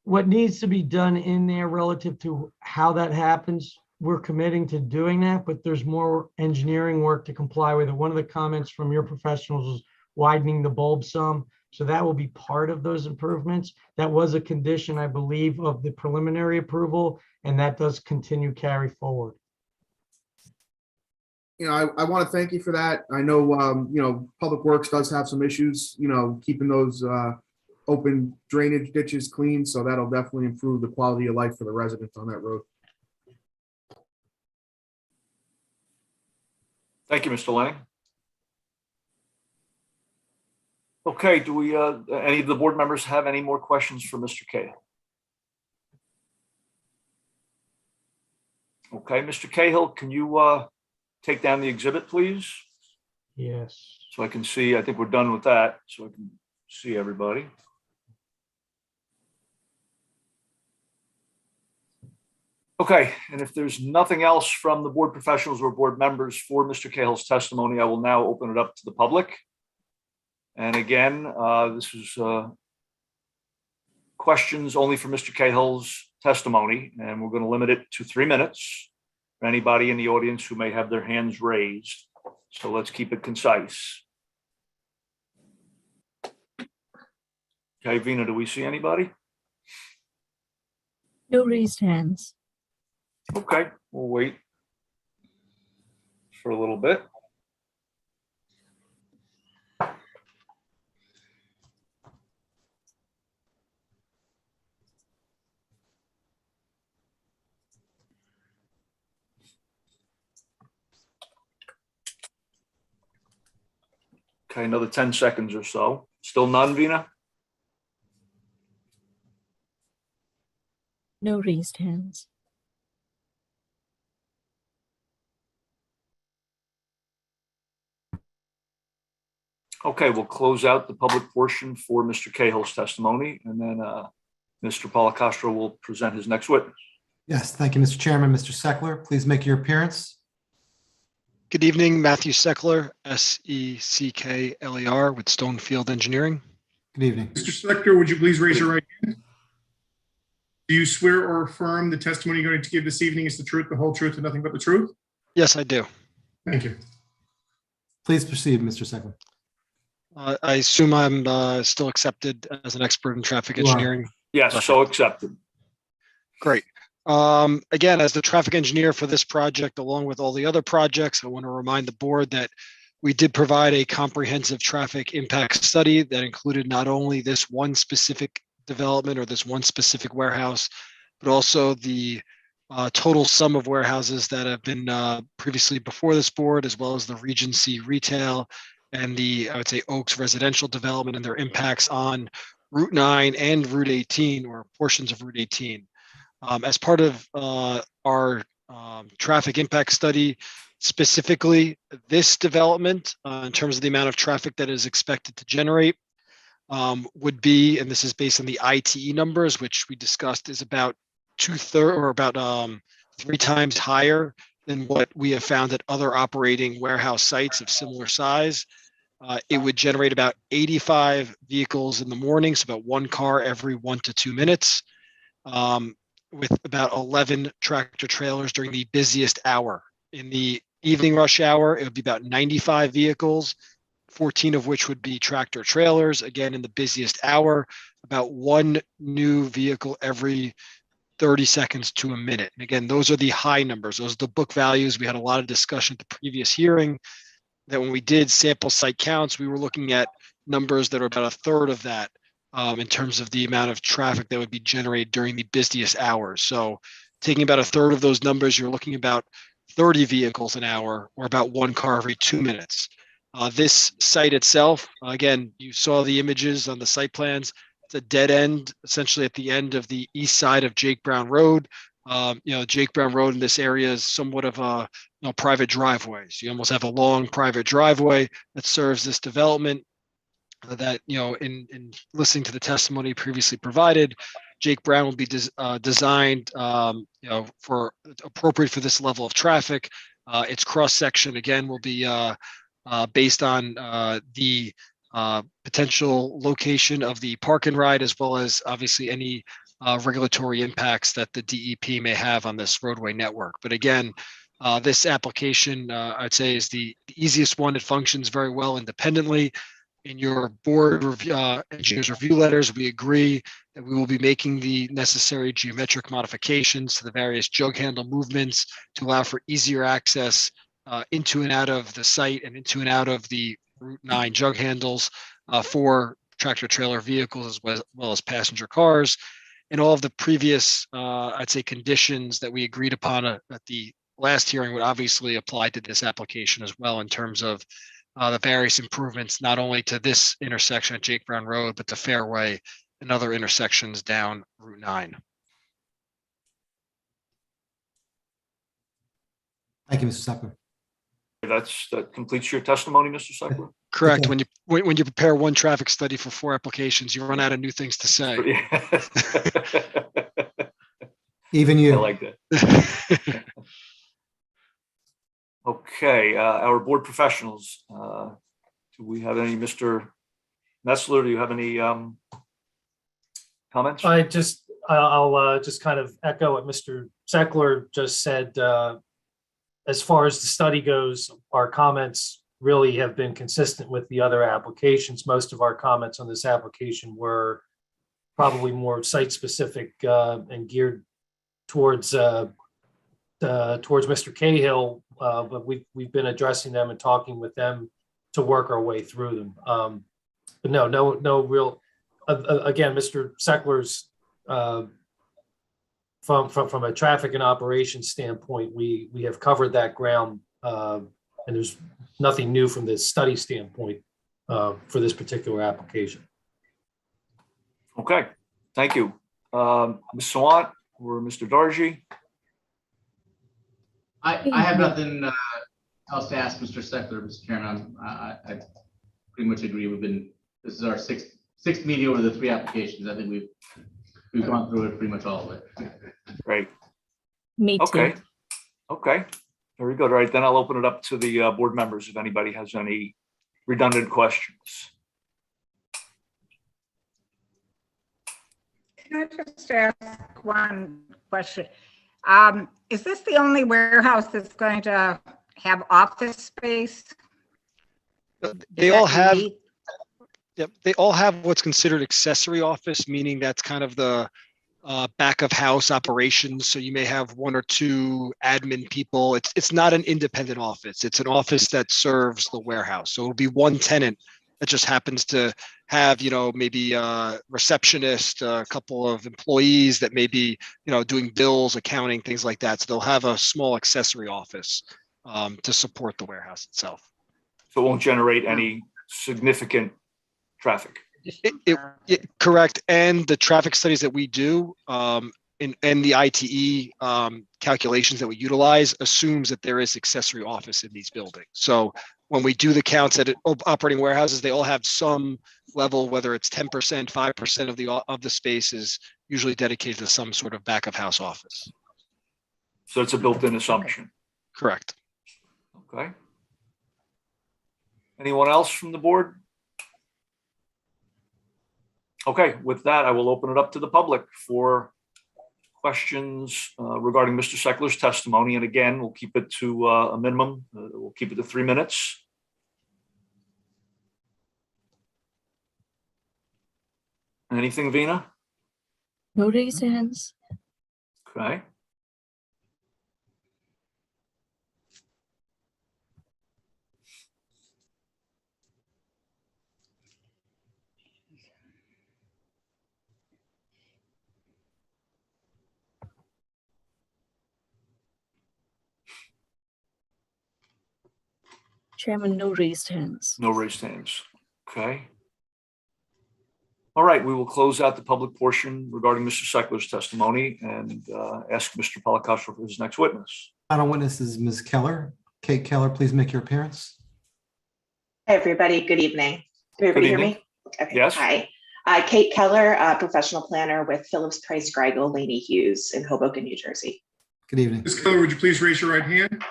Speaker 13: What needs to be done in there relative to how that happens, we're committing to doing that, but there's more engineering work to comply with it. One of the comments from your professionals was widening the bulb some. So that will be part of those improvements. That was a condition, I believe, of the preliminary approval, and that does continue carry forward.
Speaker 16: I want to thank you for that. I know, Public Works does have some issues, keeping those open drainage ditches clean. So that'll definitely improve the quality of life for the residents on that road.
Speaker 3: Thank you, Mr. Lenning. Okay, do we, any of the board members have any more questions for Mr. Cahill? Okay, Mr. Cahill, can you take down the exhibit, please?
Speaker 13: Yes.
Speaker 3: So I can see, I think we're done with that, so I can see everybody. Okay, and if there's nothing else from the board professionals or board members for Mr. Cahill's testimony, I will now open it up to the public. And again, this is questions only for Mr. Cahill's testimony, and we're going to limit it to 3 minutes for anybody in the audience who may have their hands raised. So let's keep it concise. Okay, Vina, do we see anybody?
Speaker 12: No raised hands.
Speaker 3: Okay, we'll wait for a little bit. Okay, another 10 seconds or so. Still none, Vina?
Speaker 12: No raised hands.
Speaker 3: Okay, we'll close out the public portion for Mr. Cahill's testimony, and then Mr. Policastro will present his next witness.
Speaker 10: Yes, thank you, Mr. Chairman. Mr. Seckler, please make your appearance.
Speaker 17: Good evening, Matthew Seckler, Seckler with Stonefield Engineering.
Speaker 10: Good evening.
Speaker 7: Mr. Selector, would you please raise your right hand? Do you swear or affirm the testimony you're going to give this evening is the truth, the whole truth, and nothing but the truth?
Speaker 17: Yes, I do.
Speaker 7: Thank you.
Speaker 10: Please proceed, Mr. Seckler.
Speaker 17: I assume I'm still accepted as an expert in traffic
Speaker 10: You are.
Speaker 17: engineering.
Speaker 3: Yes, so accepted.
Speaker 17: Great. Again, as the traffic engineer for this project, along with all the other projects, I want to remind the board that we did provide a comprehensive traffic impact study that included not only this one specific development or this one specific warehouse, but also the total sum of warehouses that have been previously before this board, as well as the Regency retail and the, I would say, Oaks residential development and their impacts on Route 9 and Route 18 or portions of Route 18. As part of our traffic impact study, specifically this development in terms of the amount of traffic that is expected to generate would be, and this is based on the ITE numbers, which we discussed, is about 2/3 or about 3 times higher than what we have found at other operating warehouse sites of similar size. It would generate about 85 vehicles in the morning, so about one car every 1 to 2 minutes, with about 11 tractor trailers during the busiest hour. In the evening rush hour, it would be about 95 vehicles, 14 of which would be tractor trailers. Again, in the busiest hour, about one new vehicle every 30 seconds to a minute. And again, those are the high numbers. Those are the book values. We had a lot of discussion at the previous hearing that when we did sample site counts, we were looking at numbers that are about a third of that in terms of the amount of traffic that would be generated during the busiest hours. So taking about a third of those numbers, you're looking about 30 vehicles an hour or about one car every 2 minutes. This site itself, again, you saw the images on the site plans. It's a dead end, essentially at the end of the east side of Jake Brown Road. Jake Brown Road in this area is somewhat of a private driveway. So you almost have a long private driveway that serves this development. That in listening to the testimony previously provided, Jake Brown will be designed, for appropriate for this level of traffic. Its cross section again will be based on the potential location of the park and ride, as well as obviously any regulatory impacts that the DEP may have on this roadway network. But again, this application, I'd say, is the easiest one. It functions very well independently. In your board engineers review letters, we agree that we will be making the necessary geometric modifications to the various jug handle movements to allow for easier access into and out of the site and into and out of the Route 9 jug handles for tractor trailer vehicles as well as passenger cars. And all of the previous, I'd say, conditions that we agreed upon at the last hearing would obviously apply to this application as well, in terms of the various improvements, not only to this intersection at Jake Brown Road, but to Fairway and other intersections down Route 9.
Speaker 10: Thank you, Mr. Seckler.
Speaker 3: That completes your testimony, Mr. Seckler?
Speaker 17: Correct.
Speaker 10: Okay.
Speaker 17: When you prepare one traffic study for 4 applications, you run out of new things to say.
Speaker 10: Even you.
Speaker 3: I like that. Okay, our board professionals. Do we have any, Mr. Messler, do you have any comments?
Speaker 18: I'll just kind of echo what Mr. Seckler just said. As far as the study goes, our comments really have been consistent with the other applications. Most of our comments on this application were probably more site-specific and geared towards Mr. Cahill, but we've been addressing them and talking with them to work our way through them. But no real. Again, Mr. Seckler's from a traffic and operations standpoint, we have covered that ground, and there's nothing new from this study standpoint for this particular application.
Speaker 3: Okay, thank you. Ms. Sawant or Mr. Darji?
Speaker 14: I have nothing else to ask Mr. Seckler, Mr. Chairman. I pretty much agree. This is our sixth meeting over the 3 applications. I think we've gone through it pretty much all of it.
Speaker 3: Great.
Speaker 12: Me too.
Speaker 3: Okay. Very good. All right, then I'll open it up to the board members if anybody has any redundant questions.
Speaker 4: Can I just ask one question? Is this the only warehouse that's going to have office space?
Speaker 17: They all have. Yep, they all have what's considered accessory office, meaning that's kind of the back of house operations. So you may have 1 or 2 admin people. It's not an independent office. It's an office that serves the warehouse. So it'll be one tenant that just happens to have, maybe a receptionist, a couple of employees that may be, doing bills, accounting, things like that. So they'll have a small accessory office to support the warehouse itself.
Speaker 3: So it won't generate any significant traffic.
Speaker 17: Correct. And the traffic studies that we do and the ITE calculations that we utilize assumes that there is accessory office in these buildings. So when we do the counts at operating warehouses, they all have some level, whether it's 10%, 5% of the space is usually dedicated to some sort of back of house office.
Speaker 3: So it's a built-in assumption.
Speaker 17: Correct.
Speaker 3: Okay. Anyone else from the board? Okay, with that, I will open it up to the public for questions regarding Mr. Seckler's testimony. And again, we'll keep it to a minimum. We'll keep it to 3 minutes. Anything, Vina?
Speaker 12: No raised hands.
Speaker 3: Okay.
Speaker 12: Chairman, no raised hands.
Speaker 3: No raised hands. Okay. All right, we will close out the public portion regarding Mr. Seckler's testimony and ask Mr. Polacastro for his next witness.
Speaker 10: Final witness is Ms. Keller. Kate Keller, please make your appearance.
Speaker 19: Hi, everybody. Good evening. Can everybody hear me? Okay.
Speaker 3: Yes.
Speaker 19: Hi. Kate Keller, professional planner with Phillips Price Greigel Laney Hughes in Hoboken, New Jersey.
Speaker 10: Good evening.
Speaker 7: Ms. Keller, would you please raise your right hand?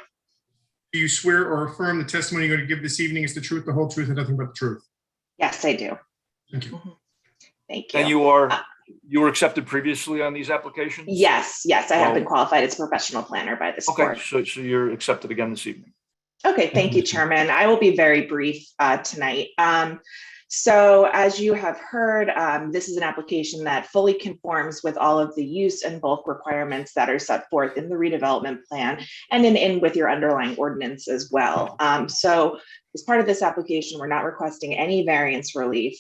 Speaker 7: Do you swear or affirm the testimony you're going to give this evening is the truth, the whole truth, and nothing but the truth?
Speaker 19: Yes, I do.
Speaker 7: Thank you.
Speaker 19: Thank you.
Speaker 3: And you were accepted previously on these applications?
Speaker 19: Yes, I have been qualified as a professional planner by this board.
Speaker 3: Okay, so you're accepted again this evening.
Speaker 19: Okay, thank you, Chairman. I will be very brief tonight. So as you have heard, this is an application that fully conforms with all of the use and bulk requirements that are set forth in the redevelopment plan and in with your underlying ordinance as well. So as part of this application, we're not requesting any variance relief.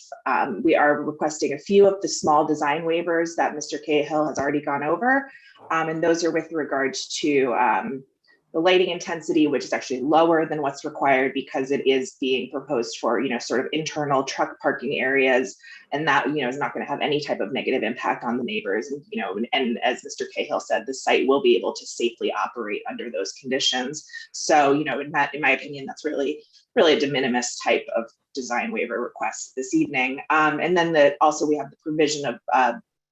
Speaker 19: We are requesting a few of the small design waivers that Mr. Cahill has already gone over. And those are with regards to the lighting intensity, which is actually lower than what's required because it is being proposed for, sort of internal truck parking areas. And that, is not going to have any type of negative impact on the neighbors. And as Mr. Cahill said, the site will be able to safely operate under those conditions. So, in my opinion, that's really a de minimis type of design waiver request this evening. And then also we have the provision of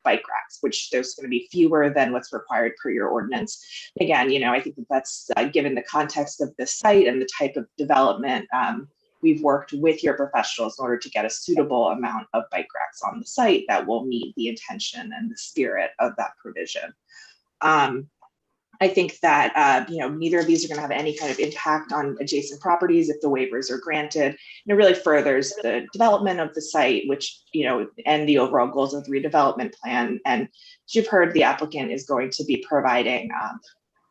Speaker 19: bike racks, which there's going to be fewer than what's required per your ordinance. Again, I think that's given the context of the site and the type of development, we've worked with your professionals in order to get a suitable amount of bike racks on the site that will meet the intention and the spirit of that provision. I think that, neither of these are going to have any kind of impact on adjacent properties if the waivers are granted. And it really furthers the development of the site, which, and the overall goals of the redevelopment plan. And as you've heard, the applicant is going to be providing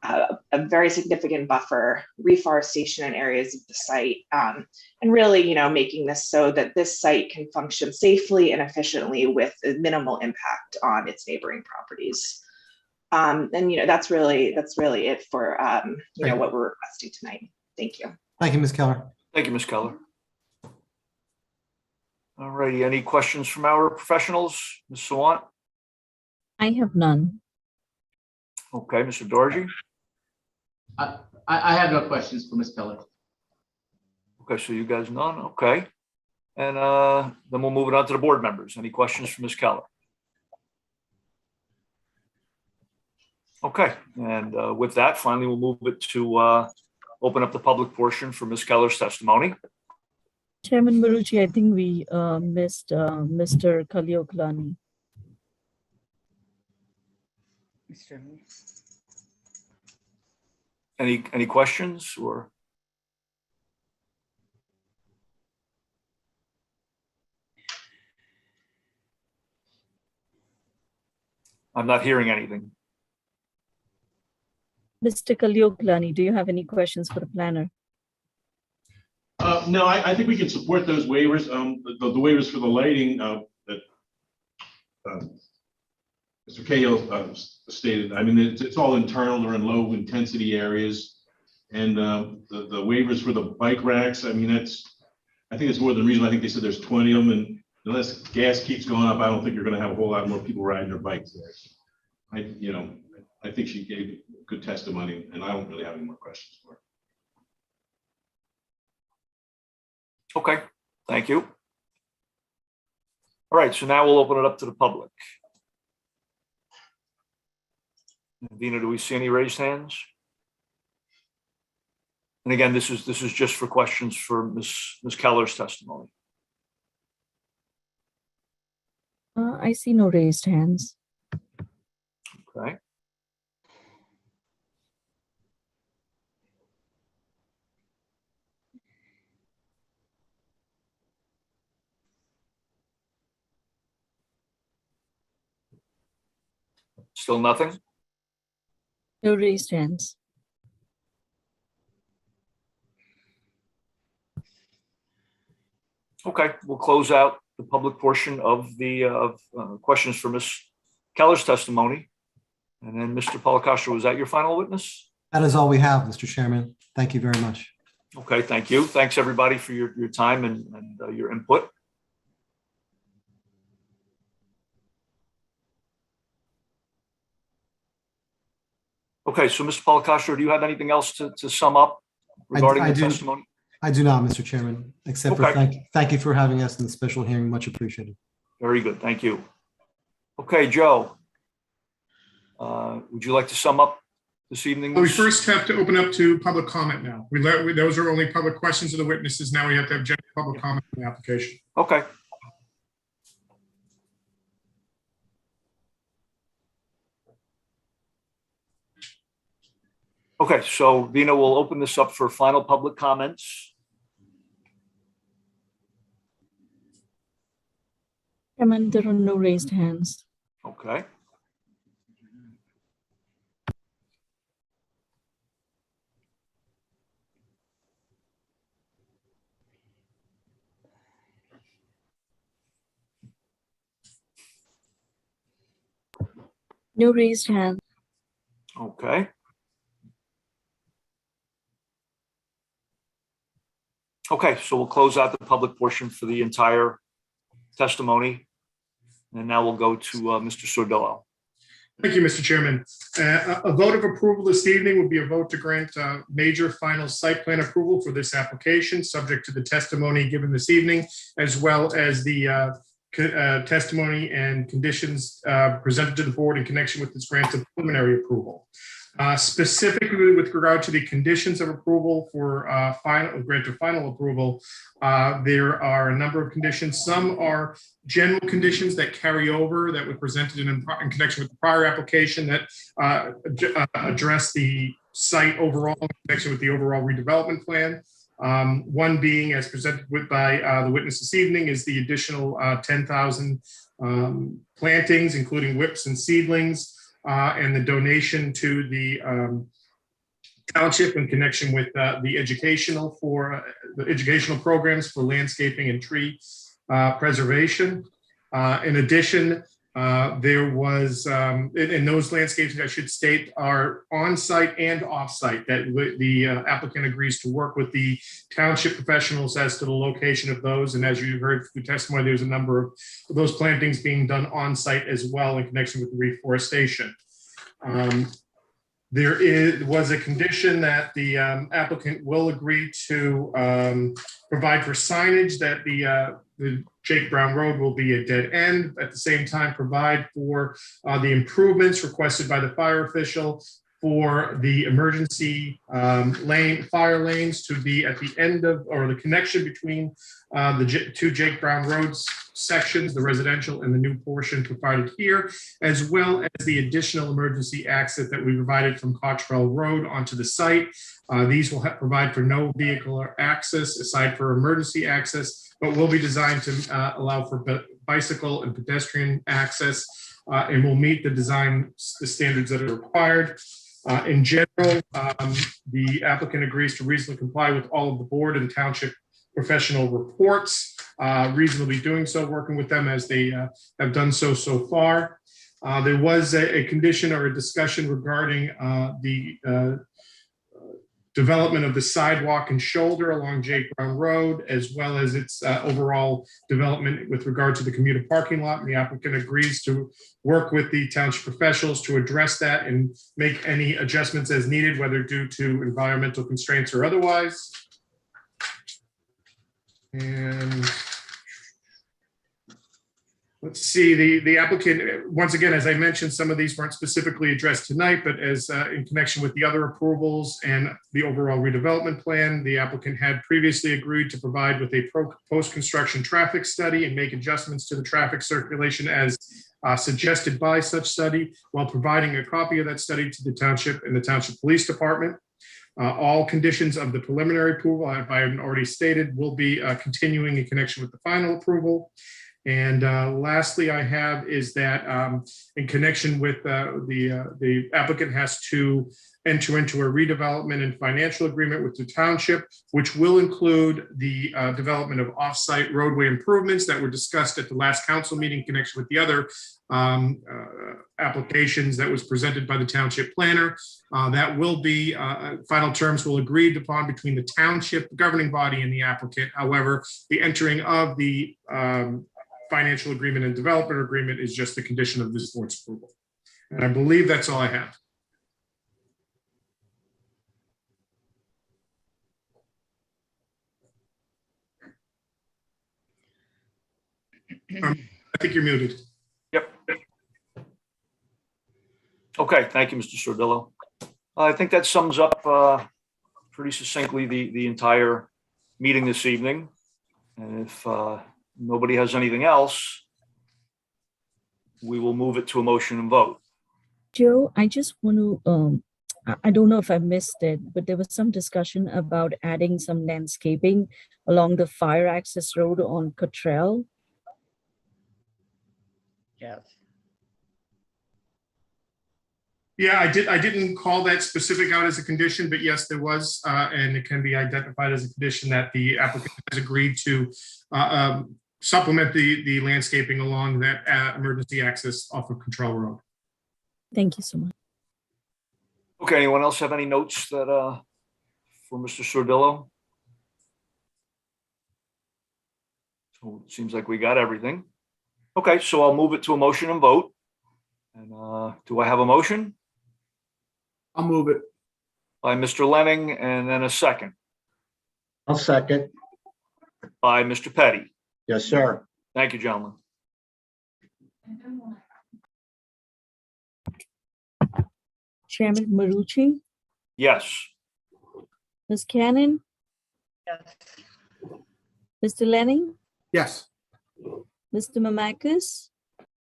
Speaker 19: a very significant buffer, reforestation in areas of the site, and really, making this so that this site can function safely and efficiently with minimal impact on its neighboring properties. And that's really it for what we're requesting tonight. Thank you.
Speaker 10: Thank you, Ms. Keller.
Speaker 3: Thank you, Ms. Keller. All righty, any questions from our professionals? Ms. Sawant?
Speaker 12: I have none.
Speaker 3: Okay, Mr. Dorji?
Speaker 14: I have no questions for Ms. Keller.
Speaker 3: Okay, so you guys none, okay. And then we'll move it on to the board members. Any questions for Ms. Keller? Okay, and with that, finally, we'll move it to open up the public portion for Ms. Keller's testimony.
Speaker 12: Chairman Marucci, I think we missed Mr. Kalioklani.
Speaker 3: Any questions or? I'm not hearing anything.
Speaker 12: Mr. Kalioklani, do you have any questions for the planner?
Speaker 5: No, I think we can support those waivers. The waivers for the lighting that Mr. Cahill stated. I mean, it's all internal. They're in low intensity areas, and the waivers for the bike racks. I mean, I think it's more than reasonable. I think they said there's 20 of them, and unless gas keeps going up, I don't think you're going to have a whole lot more people riding their bikes there. I think she gave good testimony, and I don't really have any more questions for her.
Speaker 3: Okay, thank you. All right, so now we'll open it up to the public. Dina, do we see any raised hands? And again, this is just for questions for Ms. Keller's testimony.
Speaker 12: I see no raised hands.
Speaker 3: Okay. Still nothing?
Speaker 12: No raised hands.
Speaker 3: Okay, we'll close out the public portion of the questions for Ms. Keller's testimony. And then Mr. Policastro, was that your final witness?
Speaker 10: That is all we have, Mr. Chairman. Thank you very much.
Speaker 3: Okay, thank you. Thanks, everybody, for your time and your input. Okay, so Mr. Policastro, do you have anything else to sum up regarding
Speaker 10: I
Speaker 3: the
Speaker 10: do.
Speaker 3: testimony?
Speaker 10: I do not, Mr. Chairman, except for thank you for having us in the special hearing. Much appreciated.
Speaker 3: Very good, thank you. Okay, Joe, would you like to sum up this evening?
Speaker 7: We first have to open up to public comment now. Those are only public questions of the witnesses. Now we have to have general public comment on the application.
Speaker 3: Okay. Okay, so Vina will open this up for final public comments.
Speaker 12: Chairman, there are no raised hands.
Speaker 3: Okay.
Speaker 12: No raised hands.
Speaker 3: Okay. Okay, so we'll close out the public portion for the entire testimony. And now we'll go to Mr. Sordillo.
Speaker 7: Thank you, Mr. Chairman. A vote of approval this evening would be a vote to grant major final site plan approval for this application, subject to the testimony given this evening, as well as the testimony and conditions presented to the board in connection with this grant of preliminary approval. Specifically with regard to the conditions of approval for grant of final approval, there are a number of conditions. Some are general conditions that carry over that were presented in connection with the prior application that address the site overall in connection with the overall redevelopment plan. One being, as presented by the witness this evening, is the additional 10,000 plantings, including whips and seedlings, and the donation to the township in connection with the educational programs for landscaping and tree preservation. In addition, there was, and those landscapes, I should state, are on-site and off-site, that the applicant agrees to work with the township professionals as to the location of those. And as you heard through testimony, there's a number of those plantings being done on-site as well in connection with the reforestation. There was a condition that the applicant will agree to provide for signage that the Jake Brown Road will be a dead end. At the same time, provide for the improvements requested by the fire official for the emergency fire lanes to be at the end of, or the connection between the two Jake Brown Roads sections, the residential and the new portion provided here, as well as the additional emergency exit that we provided from Cottrell Road onto the site. These will provide for no vehicular access aside for emergency access, but will be designed to allow for bicycle and pedestrian access, and will meet the standards that are required. In general, the applicant agrees to reasonably comply with all of the board and township professional reports, reasonably doing so, working with them as they have done so far. There was a condition or a discussion regarding the development of the sidewalk and shoulder along Jake Brown Road, as well as its overall development with regard to the commuter parking lot. And the applicant agrees to work with the township professionals to address that and make any adjustments as needed, whether due to environmental constraints or otherwise. And Let's see, the applicant, once again, as I mentioned, some of these weren't specifically addressed tonight, but as in connection with the other approvals and the overall redevelopment plan, the applicant had previously agreed to provide with a post-construction traffic study and make adjustments to the traffic circulation as suggested by such study, while providing a copy of that study to the township and the township police department. All conditions of the preliminary approval, if I haven't already stated, will be continuing in connection with the final approval. And lastly, I have is that in connection with the applicant has to enter into a redevelopment and financial agreement with the township, which will include the development of off-site roadway improvements that were discussed at the last council meeting in connection with the other applications that was presented by the township planner. That will be final terms will agreed upon between the township governing body and the applicant. However, the entering of the financial agreement and developer agreement is just the condition of this board's approval. And I believe that's all I have. I think you're muted.
Speaker 3: Yep. Okay, thank you, Mr. Sordillo. I think that sums up pretty succinctly the entire meeting this evening. And if nobody has anything else, we will move it to a motion and vote.
Speaker 12: Joe, I just want to, I don't know if I missed it, but there was some discussion about adding some landscaping along the fire access road on Cottrell.
Speaker 4: Yes.
Speaker 7: Yeah, I didn't call that specific out as a condition, but yes, there was, and it can be identified as a condition that the applicant has agreed to supplement the landscaping along that emergency access off of Control Road.
Speaker 12: Thank you so much.
Speaker 3: Okay, anyone else have any notes that for Mr. Sordillo? So it seems like we got everything. Okay, so I'll move it to a motion and vote. And do I have a motion?
Speaker 16: I'll move it.
Speaker 3: By Mr. Lenning, and then a second
Speaker 6: I'll second.
Speaker 3: by Mr. Petty.
Speaker 6: Yes, sir.
Speaker 3: Thank you, gentlemen.
Speaker 12: Chairman Marucci,
Speaker 3: Yes.
Speaker 12: Ms. Cannon,
Speaker 4: Yes.
Speaker 12: Mr. Lenning,
Speaker 16: Yes.
Speaker 12: Mr. Mamakis,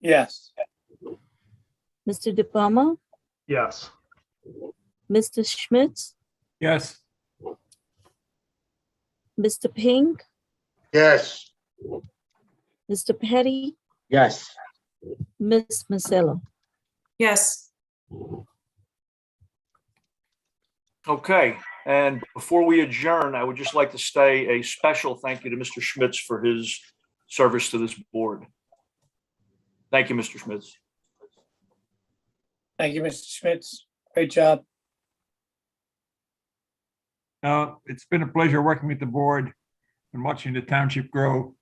Speaker 1: Yes.
Speaker 12: Mr. De Palma,
Speaker 9: Yes.
Speaker 12: Mr. Schmitz,
Speaker 9: Yes.
Speaker 12: Mr. Pink,
Speaker 6: Yes.
Speaker 12: Mr. Petty,
Speaker 6: Yes.
Speaker 12: Ms. Marcelo.
Speaker 8: Yes.
Speaker 3: Okay, and before we adjourn, I would just like to say a special thank you to Mr. Schmitz for his service to this board. Thank you, Mr. Schmitz.
Speaker 1: Thank you, Mr. Schmitz. Great job.
Speaker 20: It's been a pleasure working with the board and watching the township grow.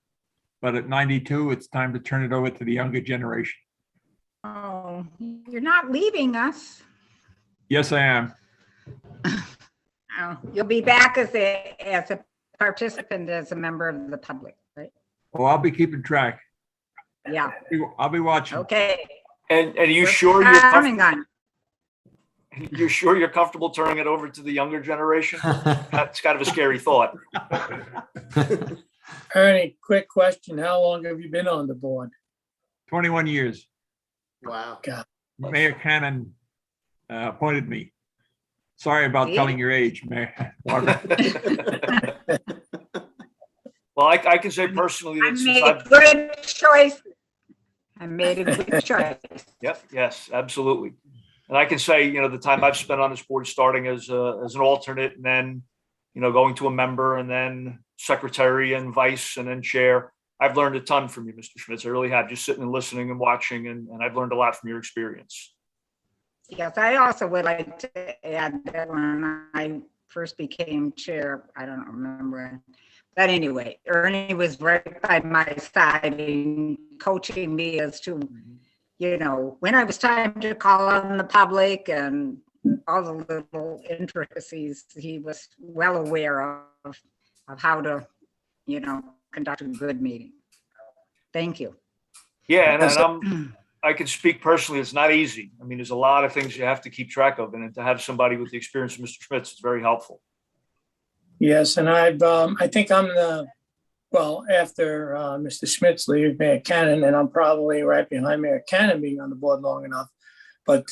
Speaker 20: But at 92, it's time to turn it over to the younger generation.
Speaker 4: Oh, you're not leaving us.
Speaker 20: Yes, I am.
Speaker 4: Oh, you'll be back as a participant, as a member of the public, right?
Speaker 20: Oh, I'll be keeping track.
Speaker 4: Yeah.
Speaker 20: I'll be watching.
Speaker 4: Okay.
Speaker 3: And are you
Speaker 4: We're
Speaker 3: sure
Speaker 4: counting on
Speaker 3: you're sure you're comfortable turning it over to the younger generation? That's kind of a scary thought.
Speaker 1: Ernie, quick question. How long have you been on the board?
Speaker 20: 21 years.
Speaker 11: Wow.
Speaker 1: God.
Speaker 20: Mayor Cannon appointed me. Sorry about telling your age, Mayor.
Speaker 3: Well, I can say personally that
Speaker 4: I
Speaker 3: since
Speaker 4: made
Speaker 3: I've
Speaker 4: good choice. I made a good choice.
Speaker 3: Yep. Yes, absolutely. And I can say, the time I've spent on this board, starting as an alternate, and then, going to a member, and then secretary and vice, and then chair. I've learned a ton from you, Mr. Schmitz. I really have, just sitting and listening and watching, and I've learned a lot from your experience.
Speaker 4: Yes, I also would like to add that when I first became chair, I don't remember. But anyway, Ernie was right by my side and coaching me as to, when I was time to call on the public and all the little intricacies. He was well aware of how to, conduct a good meeting. Thank you.
Speaker 3: Yeah, and I can speak personally, it's not easy. I mean, there's a lot of things you have to keep track of, and to have somebody with the experience of Mr. Schmitz is very helpful.
Speaker 1: Yes, and I think I'm after Mr. Schmitz leaves, Mayor Cannon, and I'm probably right behind Mayor Cannon being on the board long enough. But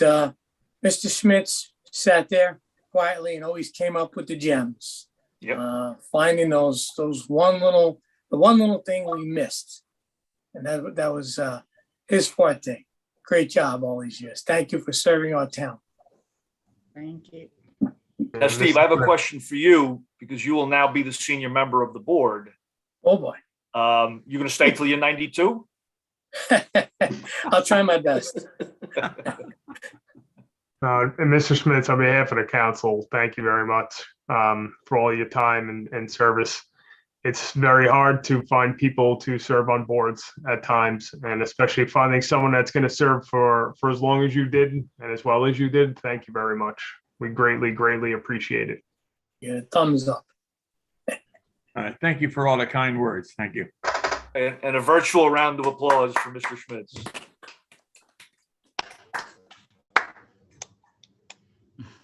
Speaker 1: Mr. Schmitz sat there quietly and always came up with the gems.
Speaker 3: Yep.
Speaker 1: Finding the one little thing we missed. And that was his forte. Great job all these years. Thank you for serving our town.
Speaker 4: Thank you.
Speaker 3: Now, Steve, I have a question for you because you will now be the senior member of the board.
Speaker 1: Oh, boy.
Speaker 3: You're going to stay till you're 92?
Speaker 1: I'll try my best.
Speaker 9: And Mr. Schmitz, on behalf of the council, thank you very much for all your time and service. It's very hard to find people to serve on boards at times, and especially finding someone that's going to serve for as long as you did and as well as you did. Thank you very much. We greatly appreciate it.
Speaker 1: Yeah, thumbs up.
Speaker 20: All right. Thank you for all the kind words. Thank you.
Speaker 3: And a virtual round of applause for Mr. Schmitz.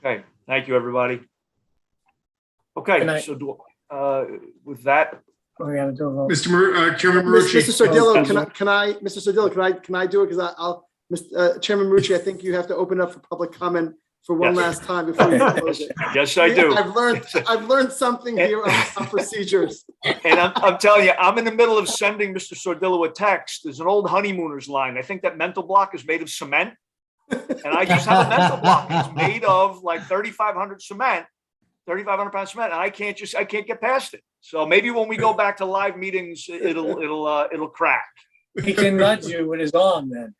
Speaker 3: Okay, thank you, everybody. Okay, so with that,
Speaker 1: we got to do a vote.
Speaker 7: Chairman Marucci.
Speaker 11: Mr. Sardillo, Mr. Sardillo, can I do it? Because Chairman Marucci, I think you have to open up for public comment for one last time before you close it.
Speaker 3: Yes, I do.
Speaker 11: I've learned something here on procedures.
Speaker 3: And I'm telling you, I'm in the middle of sending Mr. Sordillo a text. There's an old honeymooners line. I think that mental block is made of cement. And I just have a mental block. It's made of like 3,500 cement, 3,500 pound cement. And I can't get past it. So maybe when we go back to live meetings, it'll crack.
Speaker 1: He can nudge you with his arm then.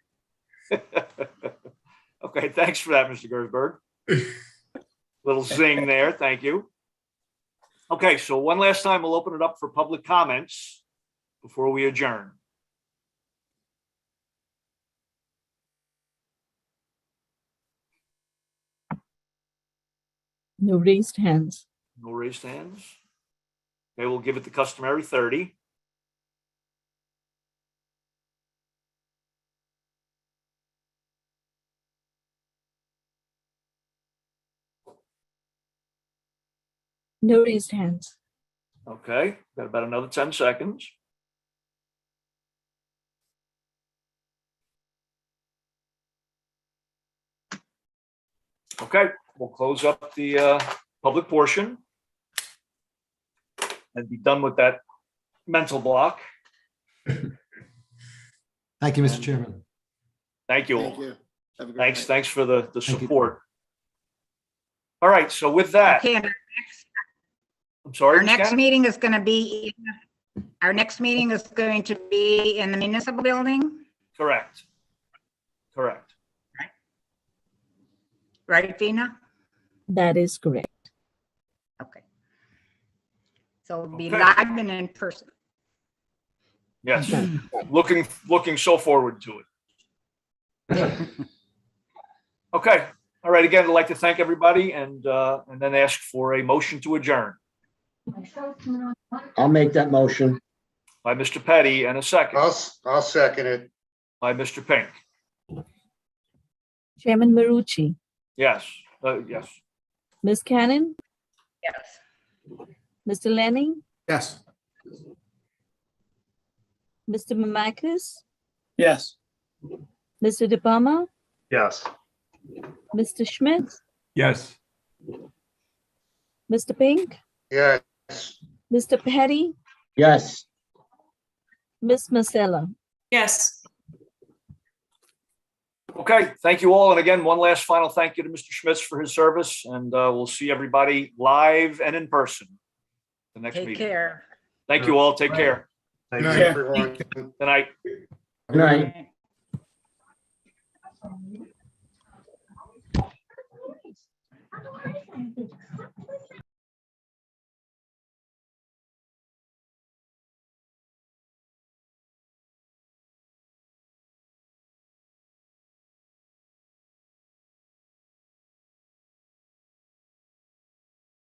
Speaker 3: Okay, thanks for that, Mr. Gersberg. Little zing there, thank you. Okay, so one last time, we'll open it up for public comments before we adjourn.
Speaker 12: No raised hands.
Speaker 3: No raised hands. Okay, we'll give it the customary 30.
Speaker 12: No raised hands.
Speaker 3: Okay, got about another 10 seconds. Okay, we'll close up the public portion and be done with that mental block.
Speaker 10: Thank you, Mr. Chairman.
Speaker 3: Thank you all.
Speaker 11: Thank you. Have a great night.
Speaker 3: Thanks for the support. All right, so with that,
Speaker 4: Okay,
Speaker 3: I'm sorry.
Speaker 4: our
Speaker 3: Ms.
Speaker 4: next
Speaker 3: Gannon?
Speaker 4: meeting is going to be, in the municipal building,
Speaker 3: Correct. Correct.
Speaker 4: right, Vina?
Speaker 12: That is correct.
Speaker 4: Okay. So it'll be
Speaker 3: Okay.
Speaker 4: live and in person.
Speaker 3: Yes, looking so forward to it. Okay, all right, again, I'd like to thank everybody and then ask for a motion to adjourn
Speaker 6: I'll make that motion.
Speaker 3: by Mr. Petty and a second
Speaker 6: I'll second it.
Speaker 3: by Mr. Pink.
Speaker 12: Chairman Marucci,
Speaker 3: Yes, yes.
Speaker 12: Ms. Cannon,
Speaker 4: Yes.
Speaker 12: Mr. Lanning,
Speaker 16: Yes.
Speaker 12: Mr. Mamakis,
Speaker 1: Yes.
Speaker 12: Mr. De Palma,
Speaker 9: Yes.
Speaker 12: Mr. Schmidt,
Speaker 20: Yes.
Speaker 12: Mr. Pink,
Speaker 6: Yes.
Speaker 12: Mr. Petty,
Speaker 6: Yes.
Speaker 12: Ms. Marcella.
Speaker 8: Yes.
Speaker 3: Okay, thank you all. And again, one last final thank you to Mr. Schmitz for his service. And we'll see everybody live and in person the next
Speaker 4: Take
Speaker 3: meeting.
Speaker 4: care.
Speaker 3: Thank you all. Take care.
Speaker 9: Thank
Speaker 7: Good
Speaker 9: you.
Speaker 7: night,
Speaker 6: Everyone.
Speaker 3: Good night.
Speaker 6: Good night.